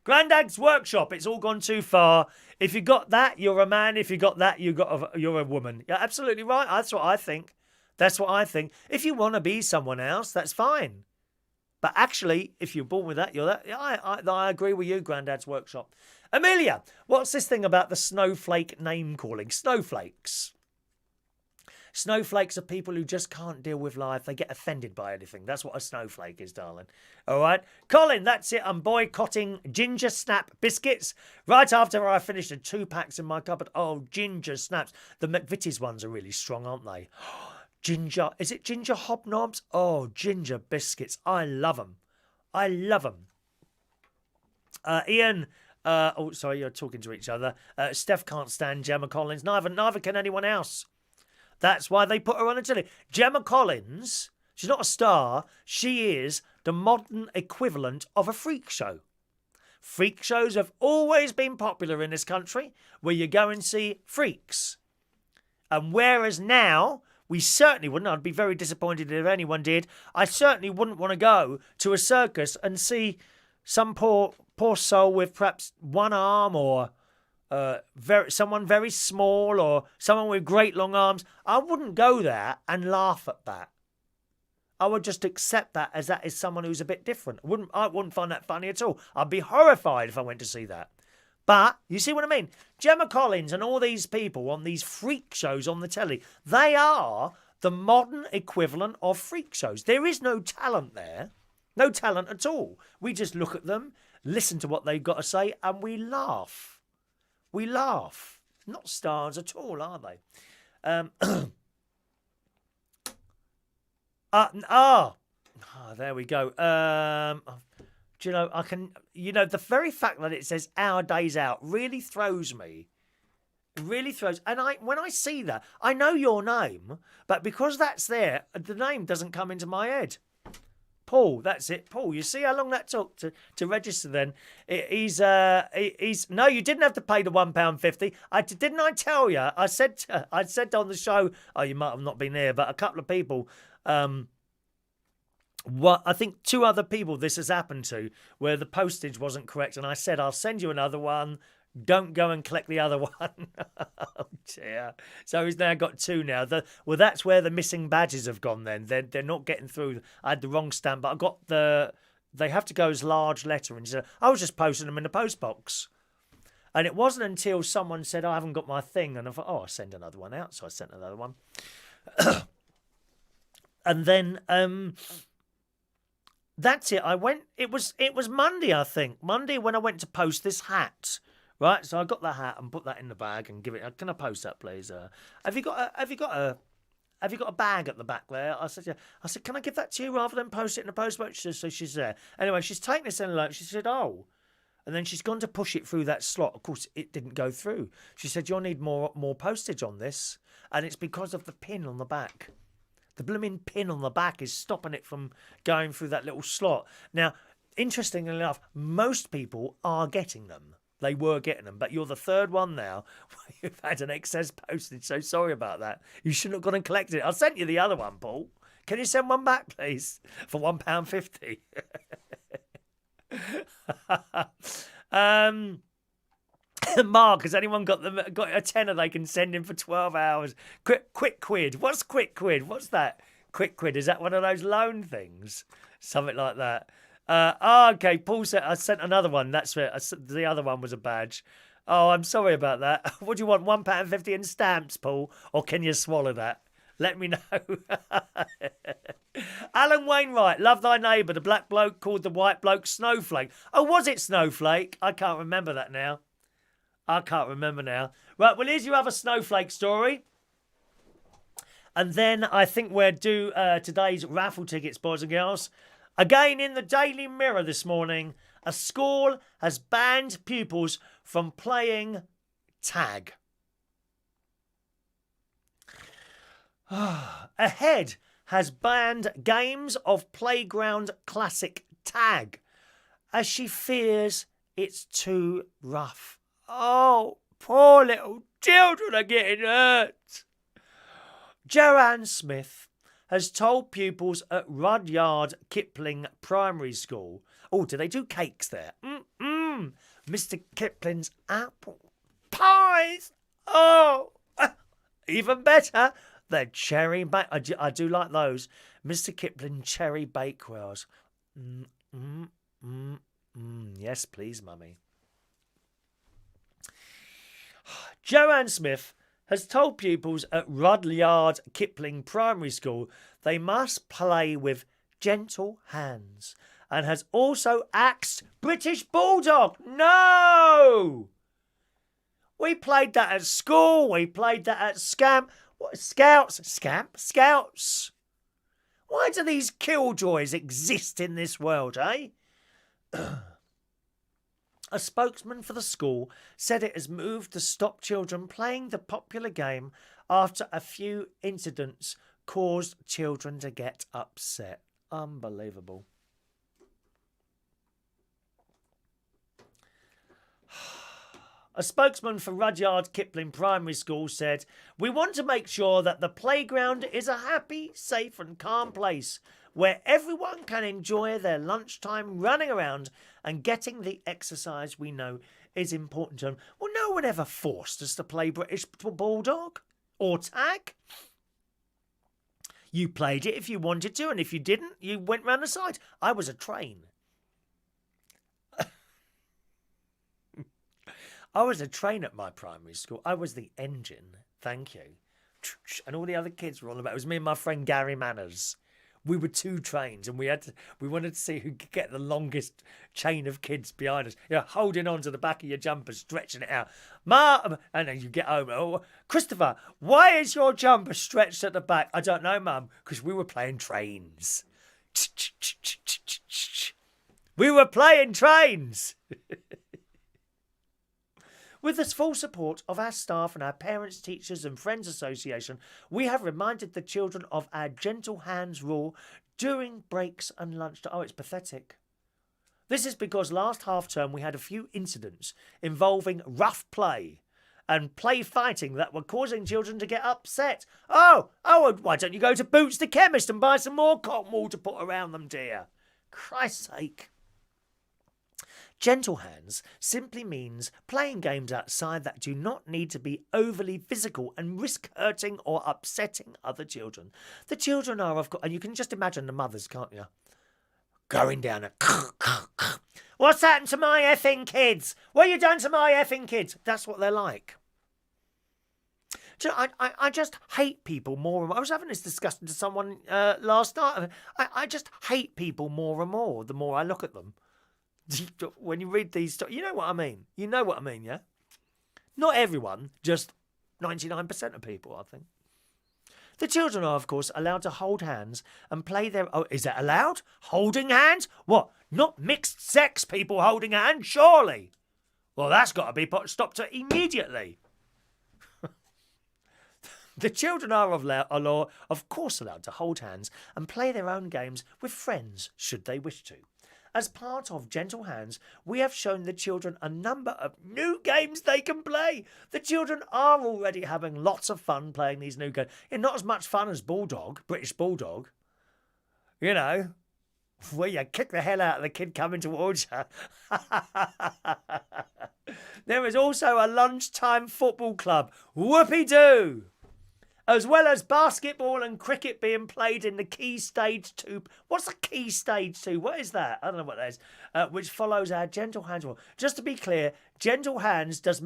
Grandad's Workshop, it's all gone too far. If you got that, you're a man. If you got that, you're a woman. You're absolutely right. That's what I think. That's what I think. If you want to be someone else, that's fine. But actually, if you're born with that, you're that. I agree with you, Grandad's Workshop. Amelia, what's this thing about the snowflake name calling? Snowflakes. Snowflakes are people who just can't deal with life. They get offended by anything. That's what a snowflake is, darling. All right. Colin, that's it. I'm boycotting Ginger Snap biscuits right after I finished the 2 packs in my cupboard. Oh, Ginger Snaps. The McVitie's ones are really strong, aren't they? Ginger. Is it ginger hobnobs? Oh, ginger biscuits. I love them. I love them. Ian. Oh, sorry, you're talking to each other. Steph can't stand Gemma Collins. Neither can anyone else. That's why they put her on the telly. Gemma Collins, she's not a star. She is the modern equivalent of a freak show. Freak shows have always been popular in this country, where you go and see freaks. And whereas now, we certainly wouldn't, I'd be very disappointed if anyone did, I certainly wouldn't want to go to a circus and see some poor soul with perhaps one arm or someone very small or someone with great long arms. I wouldn't go there and laugh at that. I would just accept that as that is someone who's a bit different. I wouldn't find that funny at all. I'd be horrified if I went to see that. But, you see what I mean? Gemma Collins and all these people on these freak shows on the telly, they are the modern equivalent of freak shows. There is no talent there. No talent at all. We just look at them, listen to what they've got to say, and we laugh. We laugh. Not stars at all, are they? There we go. Do you know, the very fact that it says Our Day's Out really throws me. It really throws. And when I see that, I know your name, but because that's there, the name doesn't come into my head. Paul, that's it. Paul, you see how long that took to register then? He's no, you didn't have to pay the £1.50. Didn't I tell you? I said on the show, oh, you might have not been there, but a couple of people, I think 2 other people this has happened to, where the postage wasn't correct, and I said, I'll send you another one. Don't go and collect the other one. Oh dear. So he's now got 2 now. Well, that's where the missing badges have gone then. They're not getting through. I had the wrong stamp, but I got they have to go as large letter. And I was just posting them in the post box. And it wasn't until someone said, I haven't got my thing. And I thought, I'll send another one out. So I sent another one. And then that's it. It was Monday, I think. Monday when I went to post this hat. Right, so I got the hat and put that in the bag and give it. Can I post that, please? Have you got a bag at the back there? I said, yeah. I said, can I give that to you rather than post it in the post box? So she's there. Anyway, she's taken this envelope. She said, oh, and then she's gone to push it through that slot. Of course, it didn't go through. She said, you'll need more postage on this, and it's because of the pin on the back. The blooming pin on the back is stopping it from going through that little slot. Now, interestingly enough, most people are getting them. They were getting them, but you're the 3rd one now where you've had an excess postage, so sorry about that. You shouldn't have gone and collected it. I sent you the other one, Paul. Can you send one back, please, for £1.50? Mark, has anyone got a tenner they can send in for 12 hours? Quick quid. What's quick quid? What's that? Quick quid. Is that one of those loan things? Something like that. Okay, Paul said I sent another one. That's it. The other one was a badge. Oh, I'm sorry about that. What do you want, £1.50 in stamps, Paul? Or can you swallow that? Let me know. Alan Wainwright, love Thy Neighbour. The black bloke called the white bloke Snowflake. Oh, was it Snowflake? I can't remember that now. Right, well, here's your other Snowflake story. And then I think we'll do today's raffle tickets, boys and girls. Again, in the Daily Mirror this morning, a school has banned pupils from playing tag. A head has banned games of playground classic tag as she fears it's too rough. Oh, poor little children are getting hurt. Joanne Smith has told pupils at Rudyard Kipling Primary School. Oh, do they do cakes there? Mr. Kipling's apple pies. Oh, even better. They're cherry bake. I do like those. Mr. Kipling cherry bakewells. Yes, please, mummy. Joanne Smith has told pupils at Rudyard Kipling Primary School they must play with gentle hands and has also axed British Bulldog. No! We played that at school. We played that at Scouts. Why do these killjoys exist in this world, eh? A spokesman for the school said it has moved to stop children playing the popular game after a few incidents caused children to get upset. Unbelievable. A spokesman for Rudyard Kipling Primary School said, "We want to make sure that the playground is a happy, safe and calm place where everyone can enjoy their lunchtime running around and getting the exercise we know is important to them." Well, no one ever forced us to play British Bulldog or tag. You played it if you wanted to, and if you didn't, you went round the side. I was a train. I was a train at my primary school. I was the engine. Thank you. And all the other kids were all about. It was me and my friend Gary Manners. We were two trains, and we wanted to see who could get the longest chain of kids behind us. You know, holding on to the back of your jumper, stretching it out. Mum, and then you get home. Oh, Christopher, why is your jumper stretched at the back? I don't know, Mum, because we were playing trains. We were playing trains. With the full support of our staff and our Parents, Teachers and Friends Association, we have reminded the children of our gentle hands rule during breaks and lunchtime. Oh, it's pathetic. This is because last half term we had a few incidents involving rough play and play fighting that were causing children to get upset. Oh, why don't you go to Boots the Chemist and buy some more cotton wool to put around them, dear? Christ's sake. Gentle hands simply means playing games outside that do not need to be overly physical and risk hurting or upsetting other children. The children are, of course, and you can just imagine the mothers, can't you? Going down a... What's happened to my effing kids? What have you done to my effing kids? That's what they're like. Do you know, I just hate people more and more. I was having this discussion to someone last night. I just hate people more and more the more I look at them. When you read these stories, you know what I mean. You know what I mean, yeah? Not everyone, just 99% of people, I think. The children are, of course, allowed to hold hands and play their... Oh, is that allowed? Holding hands? What? Not mixed sex people holding hands, surely? Well, that's got to be stopped immediately. The children are of course allowed to hold hands and play their own games with friends, should they wish to. As part of Gentle Hands, we have shown the children a number of new games they can play. The children are already having lots of fun playing these new games. Not as much fun as British Bulldog. You know, where you kick the hell out of the kid coming towards you. There is also a lunchtime football club. Whoopee-doo! As well as basketball and cricket being played in the Key Stage 2. What's the Key Stage 2? What is that? I don't know what that is. Which follows our Gentle Hands rule. Just to be clear, Gentle Hands does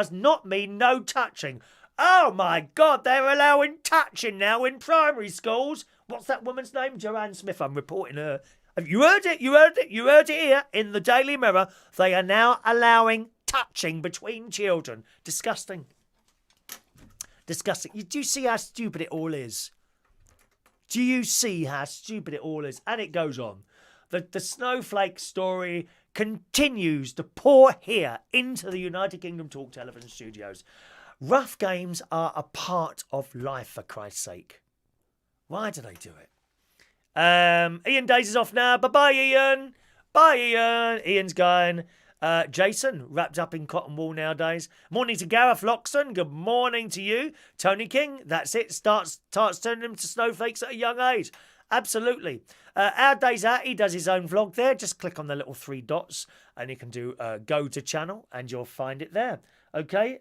not mean no touching. Oh my God, they're allowing touching now in primary schools. What's that woman's name? Joanne Smith. I'm reporting her. Have you heard it? You heard it? You heard it here in the Daily Mirror. They are now allowing touching between children. Disgusting. Disgusting. Do you see how stupid it all is? Do you see how stupid it all is? And it goes on. The snowflake story continues to pour here into the United Kingdom Talk Television studios. Rough games are a part of life, for Christ's sake. Why do they do it? Ian Days is off now. Bye-bye, Ian. Bye, Ian. Ian's going. Jason, wrapped up in cotton wool nowadays. Morning to Gareth Loxton. Good morning to you. Tony King, that's it. Starts turning them to snowflakes at a young age. Absolutely. Our Days Out, he does his own vlog there. Just click on the little 3 dots and you can do go to channel and you'll find it there. Okay.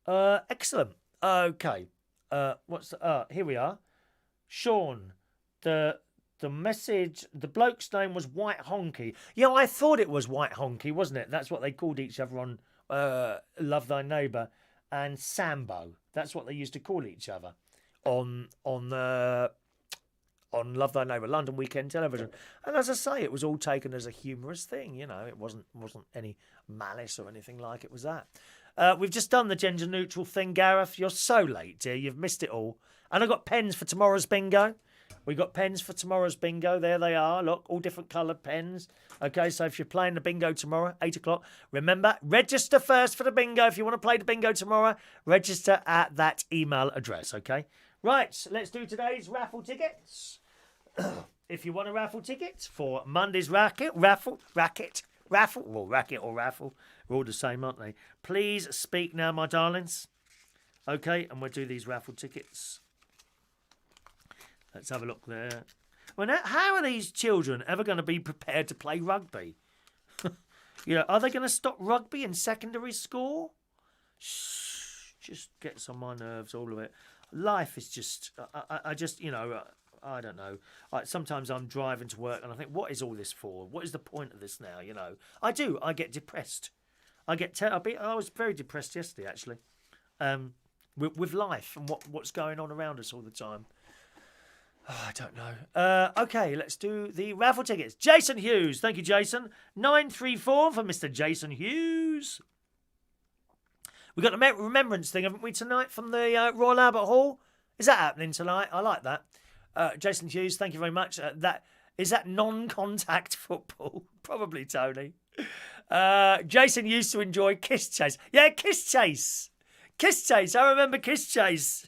Excellent. Okay. Here we are. Sean, the message, the bloke's name was White Honky. Yeah, I thought it was White Honky, wasn't it? That's what they called each other on Love Thy Neighbour and Sambo. That's what they used to call each other on Love Thy Neighbour, London Weekend Television. And as I say, it was all taken as a humorous thing. You know, it wasn't any malice or anything like it was that. We've just done the gender neutral thing, Gareth. You're so late, dear. You've missed it all. And I've got pens for tomorrow's bingo. We got pens for tomorrow's bingo. There they are. Look, all different coloured pens. Okay, so if you're playing the bingo tomorrow, 8 o'clock, remember, register first for the bingo. If you want to play the bingo tomorrow, register at that email address, okay? Right, let's do today's raffle tickets. If you want a raffle ticket for Monday's raffle, we're all the same, aren't they? Please speak now, my darlings. Okay, and we'll do these raffle tickets. Let's have a look there. Well, now, how are these children ever going to be prepared to play rugby? You know, are they going to stop rugby in secondary school? Shh, just gets on my nerves, all of it. Life is just, I just, you know, I don't know. Sometimes I'm driving to work and I think, what is all this for? What is the point of this now? You know, I get depressed. I was very depressed yesterday, actually, with life and what's going on around us all the time. Oh, I don't know. Okay, let's do the raffle tickets. Jason Hughes. Thank you, Jason. 934 for Mr. Jason Hughes. We got the remembrance thing, haven't we, tonight from the Royal Albert Hall? Is that happening tonight? I like that. Jason Hughes, thank you very much. Is that non-contact football? Probably, Tony. Jason used to enjoy Kiss Chase. Yeah, Kiss Chase. Kiss Chase. I remember Kiss Chase.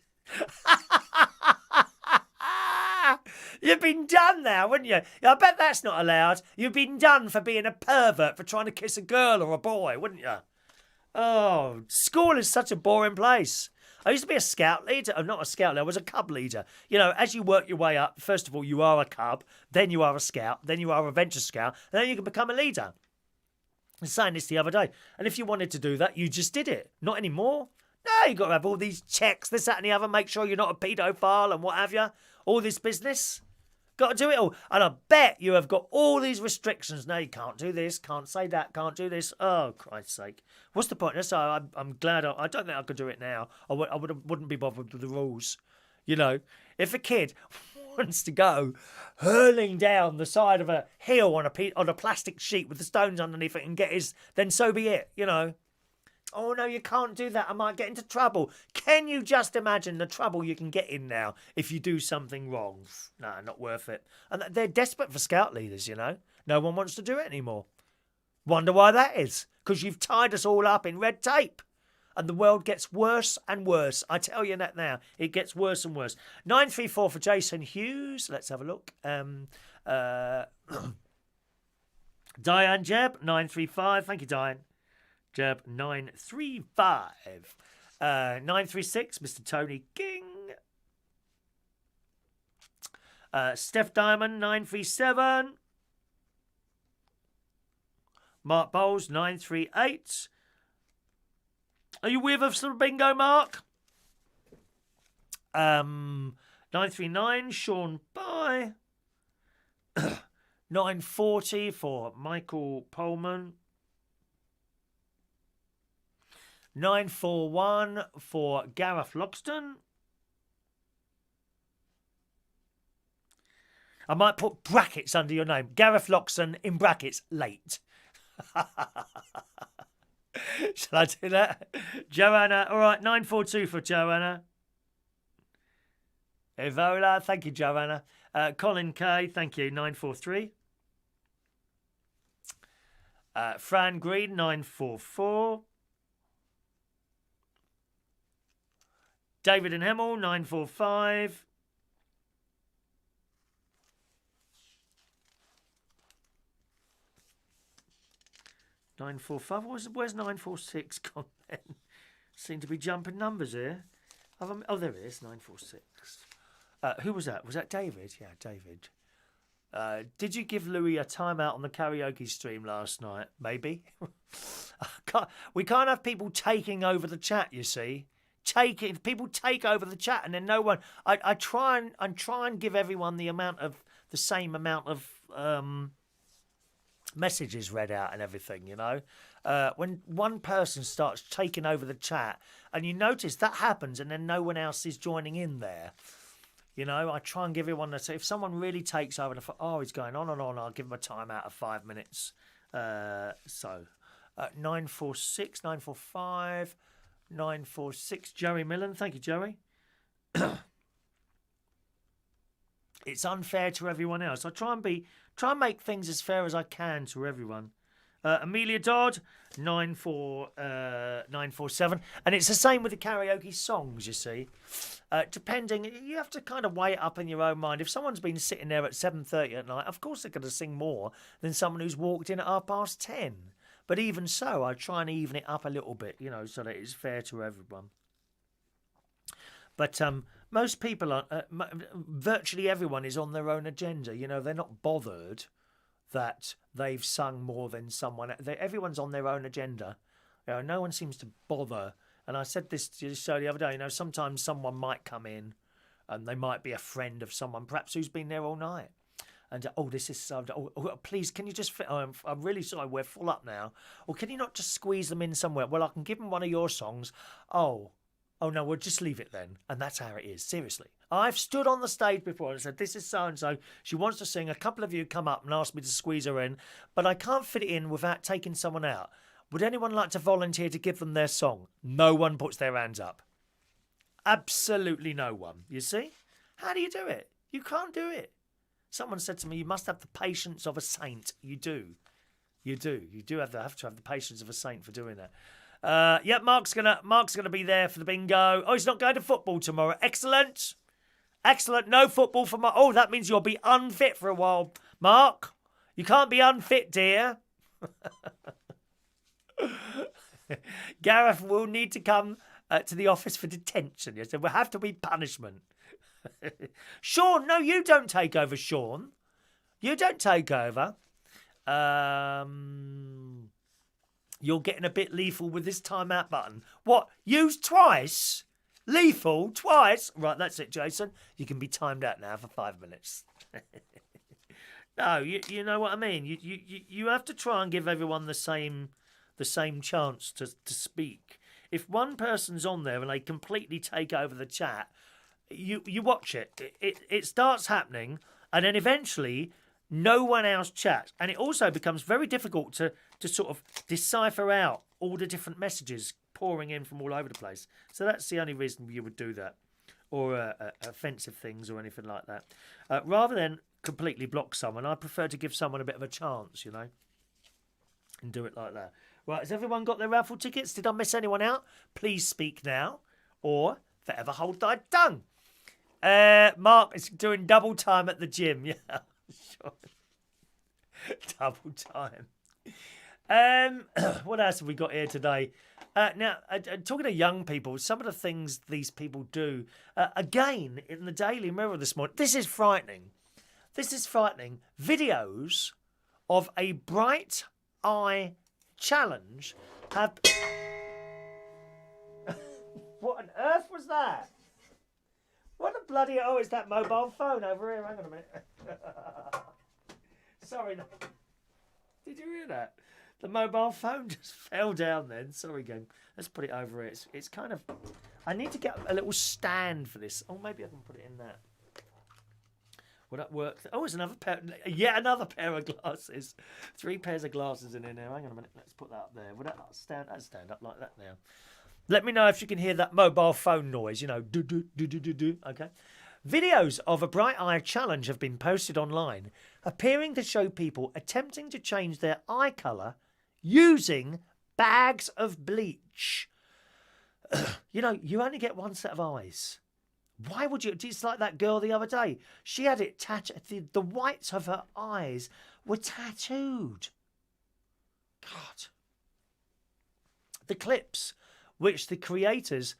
You've been done now, wouldn't you? I bet that's not allowed. You've been done for being a pervert for trying to kiss a girl or a boy, wouldn't you? Oh, school is such a boring place. I used to be a scout leader. Not a scout leader, I was a cub leader. You know, as you work your way up, first of all, you are a cub, then you are a scout, then you are a venture scout, and then you can become a leader. I was saying this the other day. And if you wanted to do that, you just did it. Not anymore. No, you've got to have all these checks, this, that, and the other, make sure you're not a paedophile and what have you. All this business. Got to do it all. And I bet you have got all these restrictions. No, you can't do this, can't say that, can't do this. Oh, Christ's sake. What's the point? So I'm glad I don't think I could do it now. I wouldn't be bothered with the rules. You know, if a kid wants to go hurling down the side of a hill on a plastic sheet with the stones underneath it and then so be it, you know. Oh, no, you can't do that. I might get into trouble. Can you just imagine the trouble you can get in now if you do something wrong? No, not worth it. And they're desperate for scout leaders, you know. No one wants to do it anymore. Wonder why that is. Because you've tied us all up in red tape. And the world gets worse and worse. I tell you that now. It gets worse and worse. 934 for Jason Hughes. Let's have a look. Diane Jeb, 935. Thank you, Diane. Jeb 935. 936, Mr. Tony King. Steph Diamond 937. Mark Bowles 938. Are you with us for bingo, Mark? 939, Sean Bye. 940 for Michael Pullman. 941 for Gareth Loxton. I might put brackets under your name. Gareth Loxton in brackets, late. Shall I do that? Joanna, all right, 942 for Joanna. Evola, thank you, Joanna. Colin K, thank you, 943. Fran Green, 944. David and Hemel, 945. Where's 946 gone then? Seem to be jumping numbers here. Oh, there it is, 946. Who was that? Was that David? Yeah, David. Did you give Louis a timeout on the karaoke stream last night? Maybe. We can't have people taking over the chat, you see. People take over the chat and then no one... I try and give everyone the same amount of... messages read out and everything, you know. When one person starts taking over the chat and you notice that happens and then no one else is joining in there, you know, I try and give everyone if someone really takes over he's going on and on, I'll give him a time out of 5 minutes. 946, 945, 946. Joey Millen, thank you, Joey. It's unfair to everyone else. I try and make things as fair as I can to everyone. Amelia Dodd, 947. And it's the same with the karaoke songs, you see. Depending, you have to kind of weigh it up in your own mind. If someone's been sitting there at 7:30 at night, of course they're going to sing more than someone who's walked in at 10:30. But even so, I try and even it up a little bit, you know, so that it's fair to everyone. But most people are, virtually everyone is on their own agenda. You know, they're not bothered that they've sung more than someone. Everyone's on their own agenda. You know, no one seems to bother. And I said this to the show the other day, you know, sometimes someone might come in and they might be a friend of someone, perhaps who's been there all night. And, this is so... please, can you just... I'm really sorry, we're full up now. Or can you not just squeeze them in somewhere? Well, I can give them one of your songs. Oh, no, we'll just leave it then. And that's how it is, seriously. I've stood on the stage before and said, this is so-and-so. She wants to sing. A couple of you come up and ask me to squeeze her in, but I can't fit it in without taking someone out. Would anyone like to volunteer to give them their song? No one puts their hands up. Absolutely no one. You see? How do you do it? You can't do it. Someone said to me, you must have the patience of a saint. You do. You do. You do have to have the patience of a saint for doing that. Mark's gonna be there for the bingo. Oh, he's not going to football tomorrow. Excellent. No football for Mark. Oh, that means you'll be unfit for a while, Mark. You can't be unfit, dear. Gareth will need to come to the office for detention. Yes, there will have to be punishment. Sean, no, you don't take over, Sean. You don't take over. You're getting a bit lethal with this timeout button. What? Used twice? Lethal? Twice? Right, that's it, Jason. You can be timed out now for 5 minutes. No, you know what I mean. You have to try and give everyone the same chance to speak. If one person's on there and they completely take over the chat, you watch it. It starts happening, and then eventually no one else chats. And it also becomes very difficult to sort of decipher out all the different messages pouring in from all over the place. So that's the only reason you would do that. Or offensive things or anything like that. Rather than completely block someone, I prefer to give someone a bit of a chance, you know, and do it like that. Right, has everyone got their raffle tickets? Did I miss anyone out? Please speak now, or forever hold thy tongue. Mark is doing double time at the gym. Yeah, sure. Double time. What else have we got here today? Now, talking to young people, some of the things these people do. Again, in the Daily Mirror this morning, this is frightening. Videos of a bright eye challenge have... What on earth was that? What a bloody... Oh, it's that mobile phone over here. Hang on a minute. Sorry. No. Did you hear that? The mobile phone just fell down then. Sorry, gang. Let's put it over here. It's kind of... I need to get a little stand for this. Oh, maybe I can put it in there. Will that work? Oh, there's another pair. Yet another pair of glasses. 3 pairs of glasses in here now. Hang on a minute. Let's put that up there. Will that stand? That'll stand up like that now. Let me know if you can hear that mobile phone noise. You know, do do do do do do. Okay. Videos of a bright eye challenge have been posted online, appearing to show people attempting to change their eye colour using bags of bleach. You know, you only get one set of eyes. Why would you? It's like that girl the other day. She had it tattooed. The whites of her eyes were tattooed. God. The clips which the creators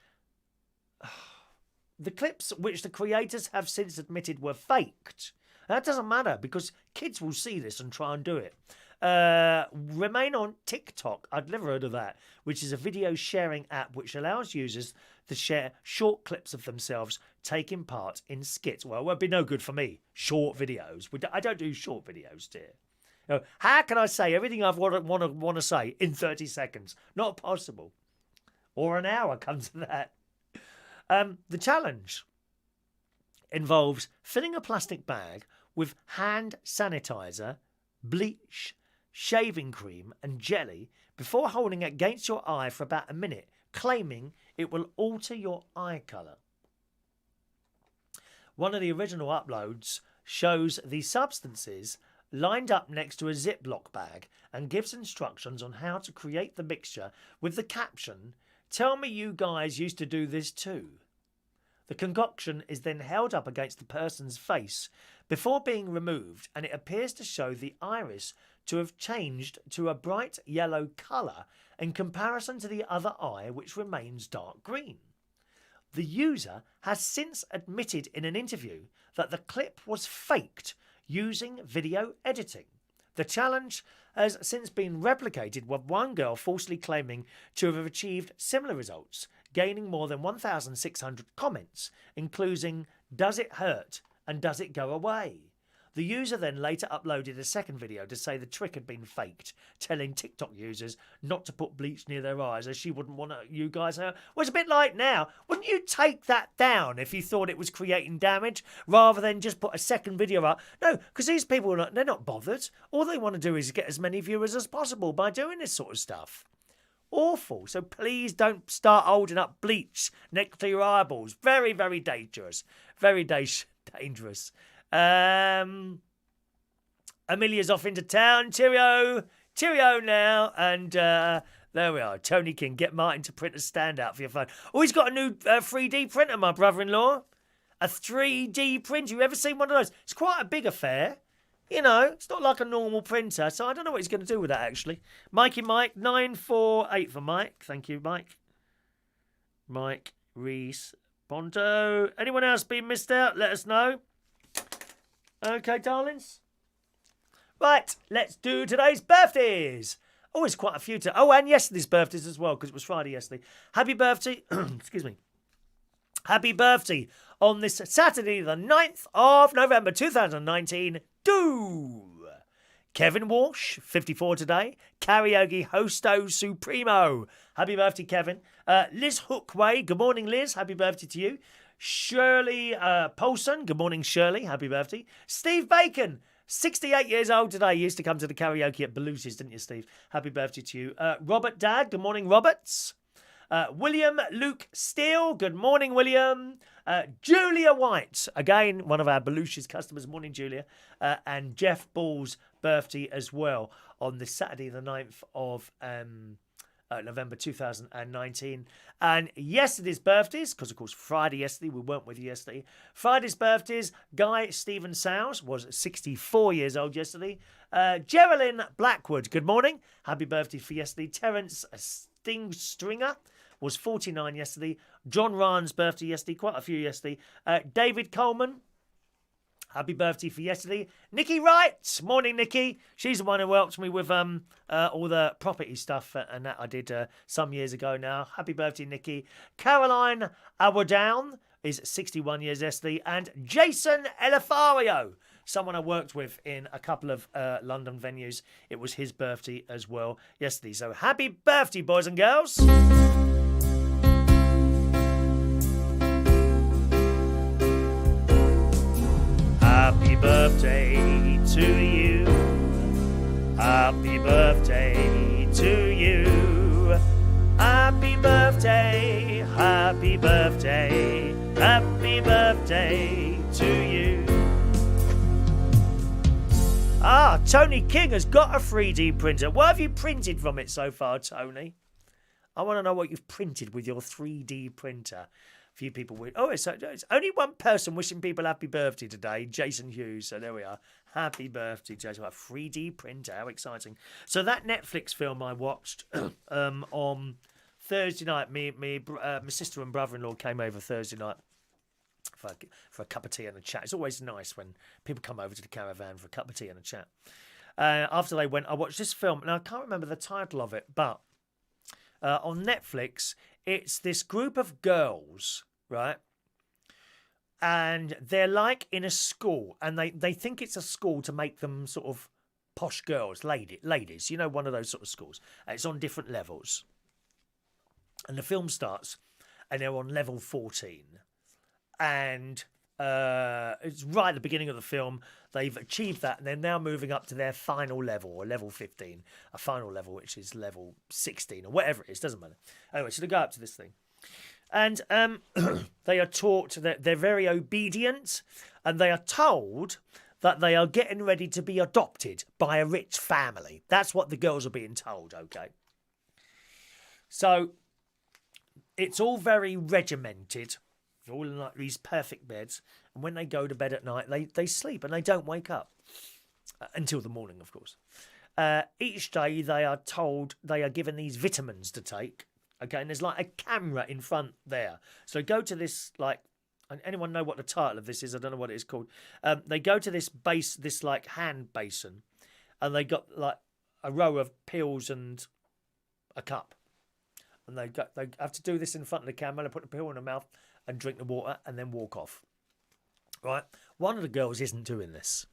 have since admitted were faked. That doesn't matter because kids will see this and try and do it. Remain on TikTok. I'd never heard of that, which is a video sharing app which allows users to share short clips of themselves taking part in skits. Well, it won't be no good for me. Short videos. I don't do short videos, dear. You know, how can I say everything I want to say in 30 seconds? Not possible. Or an hour, come to that. The challenge involves filling a plastic bag with hand sanitizer, bleach, shaving cream and jelly before holding it against your eye for about a minute, claiming it will alter your eye colour. One of the original uploads shows the substances lined up next to a Ziploc bag and gives instructions on how to create the mixture with the caption, "Tell me you guys used to do this too." The concoction is then held up against the person's face before being removed, and it appears to show the iris to have changed to a bright yellow colour in comparison to the other eye, which remains dark green. The user has since admitted in an interview that the clip was faked using video editing. The challenge has since been replicated, with one girl falsely claiming to have achieved similar results, gaining more than 1,600 comments, including "Does it hurt?" and "Does it go away?" The user then later uploaded a second video to say the trick had been faked, telling TikTok users not to put bleach near their eyes as she wouldn't want you guys to... Well, it's a bit like now. Wouldn't you take that down if you thought it was creating damage rather than just put a second video up? No, because these people, they're not bothered. All they want to do is get as many viewers as possible by doing this sort of stuff. Awful. So please don't start holding up bleach next to your eyeballs. Very, very dangerous. Very dangerous. Amelia's off into town. Cheerio now. And there we are. Tony King, get Martin to print a standout for your phone. Oh, he's got a new 3D printer, my brother-in-law. A 3D printer. You ever seen one of those? It's quite a big affair. You know, it's not like a normal printer, so I don't know what he's going to do with that, actually. Mikey Mike, 948 for Mike. Thank you, Mike. Mike, Reese, Ponto. Anyone else been missed out? Let us know. Okay, darlings. Right, let's do today's birthdays. Oh, it's quite a few. Oh, and yesterday's birthdays as well, because it was Friday yesterday. Happy birthday. Excuse me. Happy birthday on this Saturday, the 9th of November 2019. Kevin Walsh, 54 today. Karaoke Hosto Supremo. Happy birthday, Kevin. Liz Hookway. Good morning, Liz. Happy birthday to you. Shirley Paulson. Good morning, Shirley. Happy birthday. Steve Bacon. 68 years old today. You used to come to the karaoke at Belushi's, didn't you, Steve? Happy birthday to you. Robert Dad. Good morning, Roberts. William Luke Steele. Good morning, William. Julia White. Again, one of our Belushi's customers. Morning, Julia. And Jeff Ball's birthday as well on this Saturday, the 9th of November 2019. And yesterday's birthdays, because of course Friday yesterday, we weren't with you yesterday. Friday's birthdays, Guy Stephen Sowes was 64 years old yesterday. Jerrilynn Blackwood, good morning. Happy birthday for yesterday. Terence Stringer was 49 yesterday. John Ryan's birthday yesterday, quite a few yesterday. David Coleman, happy birthday for yesterday. Nikki Wright, morning Nikki. She's the one who helped me with all the property stuff and that I did some years ago now. Happy birthday, Nikki. Caroline Awadown is 61 years yesterday. And Jason Elafario, someone I worked with in a couple of London venues. It was his birthday as well yesterday. So happy birthday, boys and girls. Happy birthday to you. Happy birthday to you. Happy birthday, happy birthday, happy birthday to you. Ah, Tony King has got a 3D printer. What have you printed from it so far, Tony? I want to know what you've printed with your 3D printer. A few people with... Oh, it's only one person wishing people happy birthday today, Jason Hughes. So there we are. Happy birthday, Jason. A 3D printer. How exciting. So that Netflix film I watched on Thursday night, my sister and brother-in-law came over Thursday night for a cup of tea and a chat. It's always nice when people come over to the caravan for a cup of tea and a chat. After they went, I watched this film. Now, I can't remember the title of it, but on Netflix, it's this group of girls, right? And they're like in a school, and they think it's a school to make them sort of posh girls, ladies, you know, one of those sort of schools. And it's on different levels. And the film starts, and they're on level 14. And it's right at the beginning of the film. They've achieved that, and they're now moving up to their final level, or level 15. A final level, which is level 16, or whatever it is, doesn't matter. Anyway, so they go up to this thing. And they are taught that they're very obedient, and they are told that they are getting ready to be adopted by a rich family. That's what the girls are being told, okay? So it's all very regimented, all in like these perfect beds. And when they go to bed at night, they sleep and they don't wake up until the morning, of course. Each day they are told, they are given these vitamins to take. Okay, and there's like a camera in front there. So go to this, like, anyone know what the title of this is? I don't know what it is called. They go to this like hand basin, and they got like a row of pills and a cup. And they have to do this in front of the camera. They put the pill in their mouth and drink the water and then walk off. Right? One of the girls isn't doing this.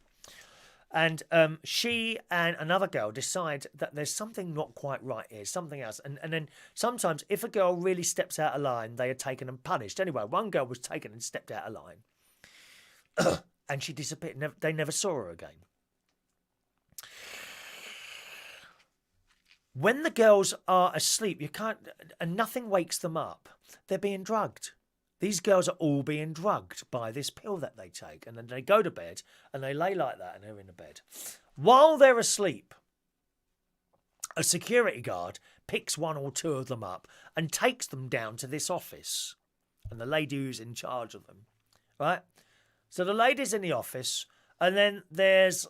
And she and another girl decide that there's something not quite right here, something else. And then sometimes if a girl really steps out of line, they are taken and punished. Anyway, one girl was taken and stepped out of line. And she disappeared. They never saw her again. When the girls are asleep, and nothing wakes them up. They're being drugged. These girls are all being drugged by this pill that they take. And then they go to bed and they lay like that and they're in the bed. While they're asleep, a security guard picks one or two of them up and takes them down to this office. And the lady who's in charge of them, right? So the lady's in the office, and then there's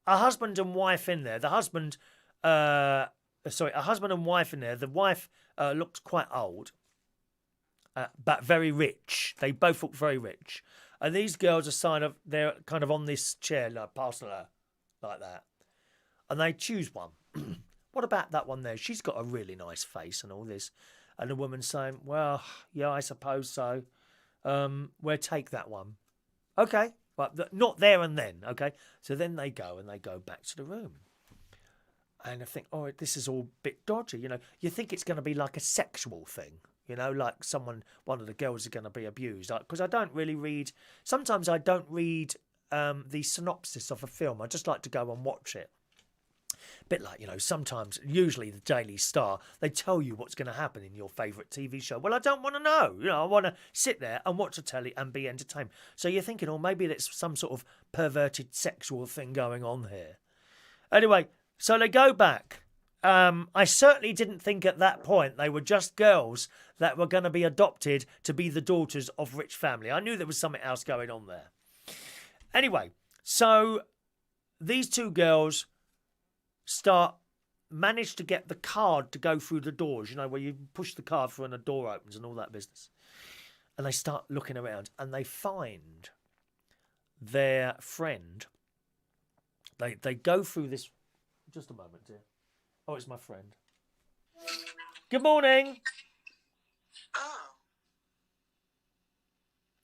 a husband and wife in there. The husband... a husband and wife in there. The wife looks quite old, but very rich. They both look very rich. And these girls they're kind of on this chair, like passing her, like that. And they choose one. What about that one there? She's got a really nice face and all this. And the woman's saying, well, yeah, I suppose so. We'll take that one. Okay. But not there and then, okay? So then they go back to the room. And I think, oh, this is all a bit dodgy, you know. You think it's going to be like a sexual thing, you know, like one of the girls is going to be abused. Because I don't really read, sometimes I don't read the synopsis of a film. I just like to go and watch it. A bit like, you know, sometimes, usually the Daily Star, they tell you what's going to happen in your favourite TV show. Well, I don't want to know. You know, I want to sit there and watch the telly and be entertained. So you're thinking, oh, maybe there's some sort of perverted sexual thing going on here. Anyway, so they go back. I certainly didn't think at that point they were just girls that were going to be adopted to be the daughters of rich family. I knew there was something else going on there. Anyway, so these two girls manage to get the card to go through the doors, you know, where you push the card through and the door opens and all that business. And they start looking around and they find their friend. They go through this. Just a moment, dear. Oh, it's my friend. Good morning. Oh.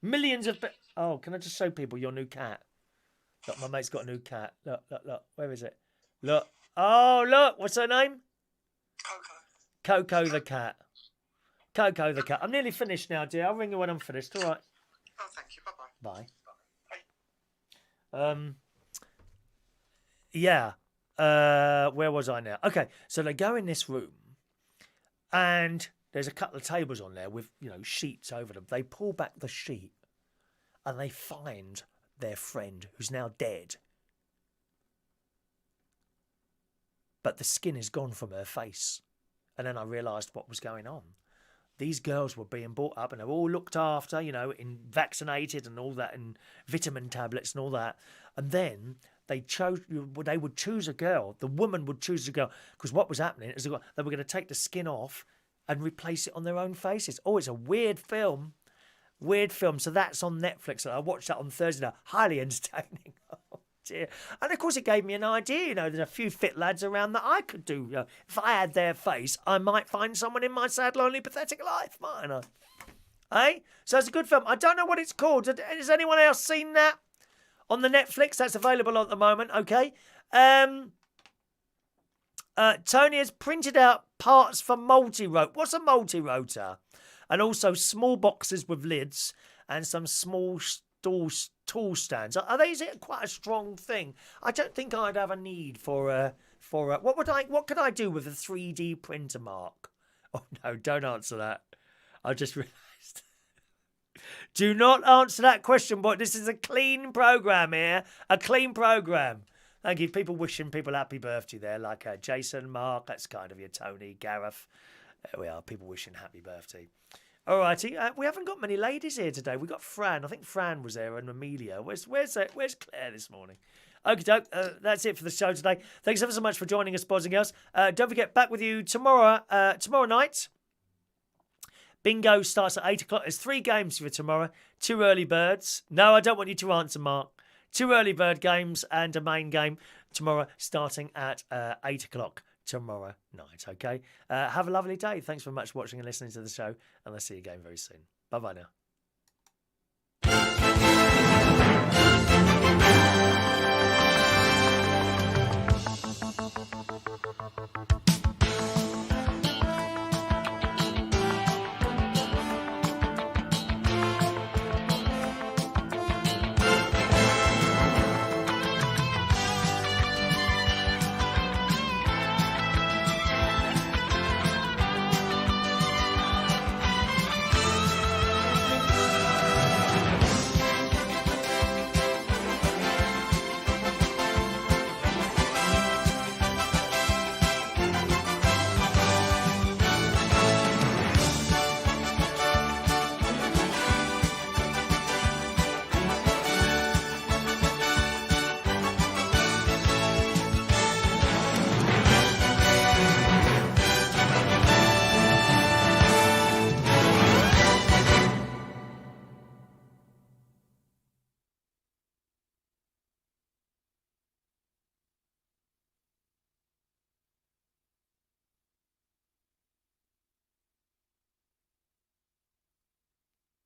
Millions of... Oh, can I just show people your new cat? Look, my mate's got a new cat. Look, look, look. Where is it? Look. Oh, look. What's her name? Coco. Coco the cat. Coco the cat. I'm nearly finished now, dear. I'll ring you when I'm finished. All right. Oh, thank you. Bye-bye. Bye. Yeah. Where was I now? Okay, so they go in this room, and there's a couple of tables on there with, you know, sheets over them. They pull back the sheet, and they find their friend who's now dead. But the skin is gone from her face. And then I realised what was going on. These girls were being brought up and they were all looked after, you know, vaccinated and all that, and vitamin tablets and all that. And then they would choose a girl. The woman would choose a girl, because what was happening is they were going to take the skin off and replace it on their own faces. Oh, it's a weird film. Weird film. So that's on Netflix. I watched that on Thursday night. Highly entertaining. Oh, dear. And of course it gave me an idea. You know, there's a few fit lads around that I could do. You know, if I had their face, I might find someone in my sad, lonely, pathetic life, mightn't I? Eh? So it's a good film. I don't know what it's called. Has anyone else seen that on the Netflix? That's available at the moment. Okay. Tony has printed out parts for multi-rotor. What's a multi-rotor? And also small boxes with lids and some small tool stands. Is it quite a strong thing? I don't think I'd have a need for what could I do with a 3D printer, Mark? Oh no, don't answer that. I just realised. Do not answer that question, boy. This is a clean programme here. A clean programme. Thank you. People wishing people happy birthday there, like Jason, Mark. That's kind of you, Tony, Gareth. There we are. People wishing happy birthday. All righty. We haven't got many ladies here today. We got Fran. I think Fran was there, and Amelia. Where's Claire this morning? Okie doke. That's it for the show today. Thanks ever so much for joining us, boys and girls. Don't forget, back with you tomorrow night. Bingo starts at 8 o'clock. There's 3 games for tomorrow. 2 early birds. No, I don't want you to answer, Mark. 2 early bird games and a main game tomorrow starting at 8 o'clock tomorrow night, okay? Have a lovely day. Thanks very much for watching and listening to the show, and I'll see you again very soon. Bye-bye now.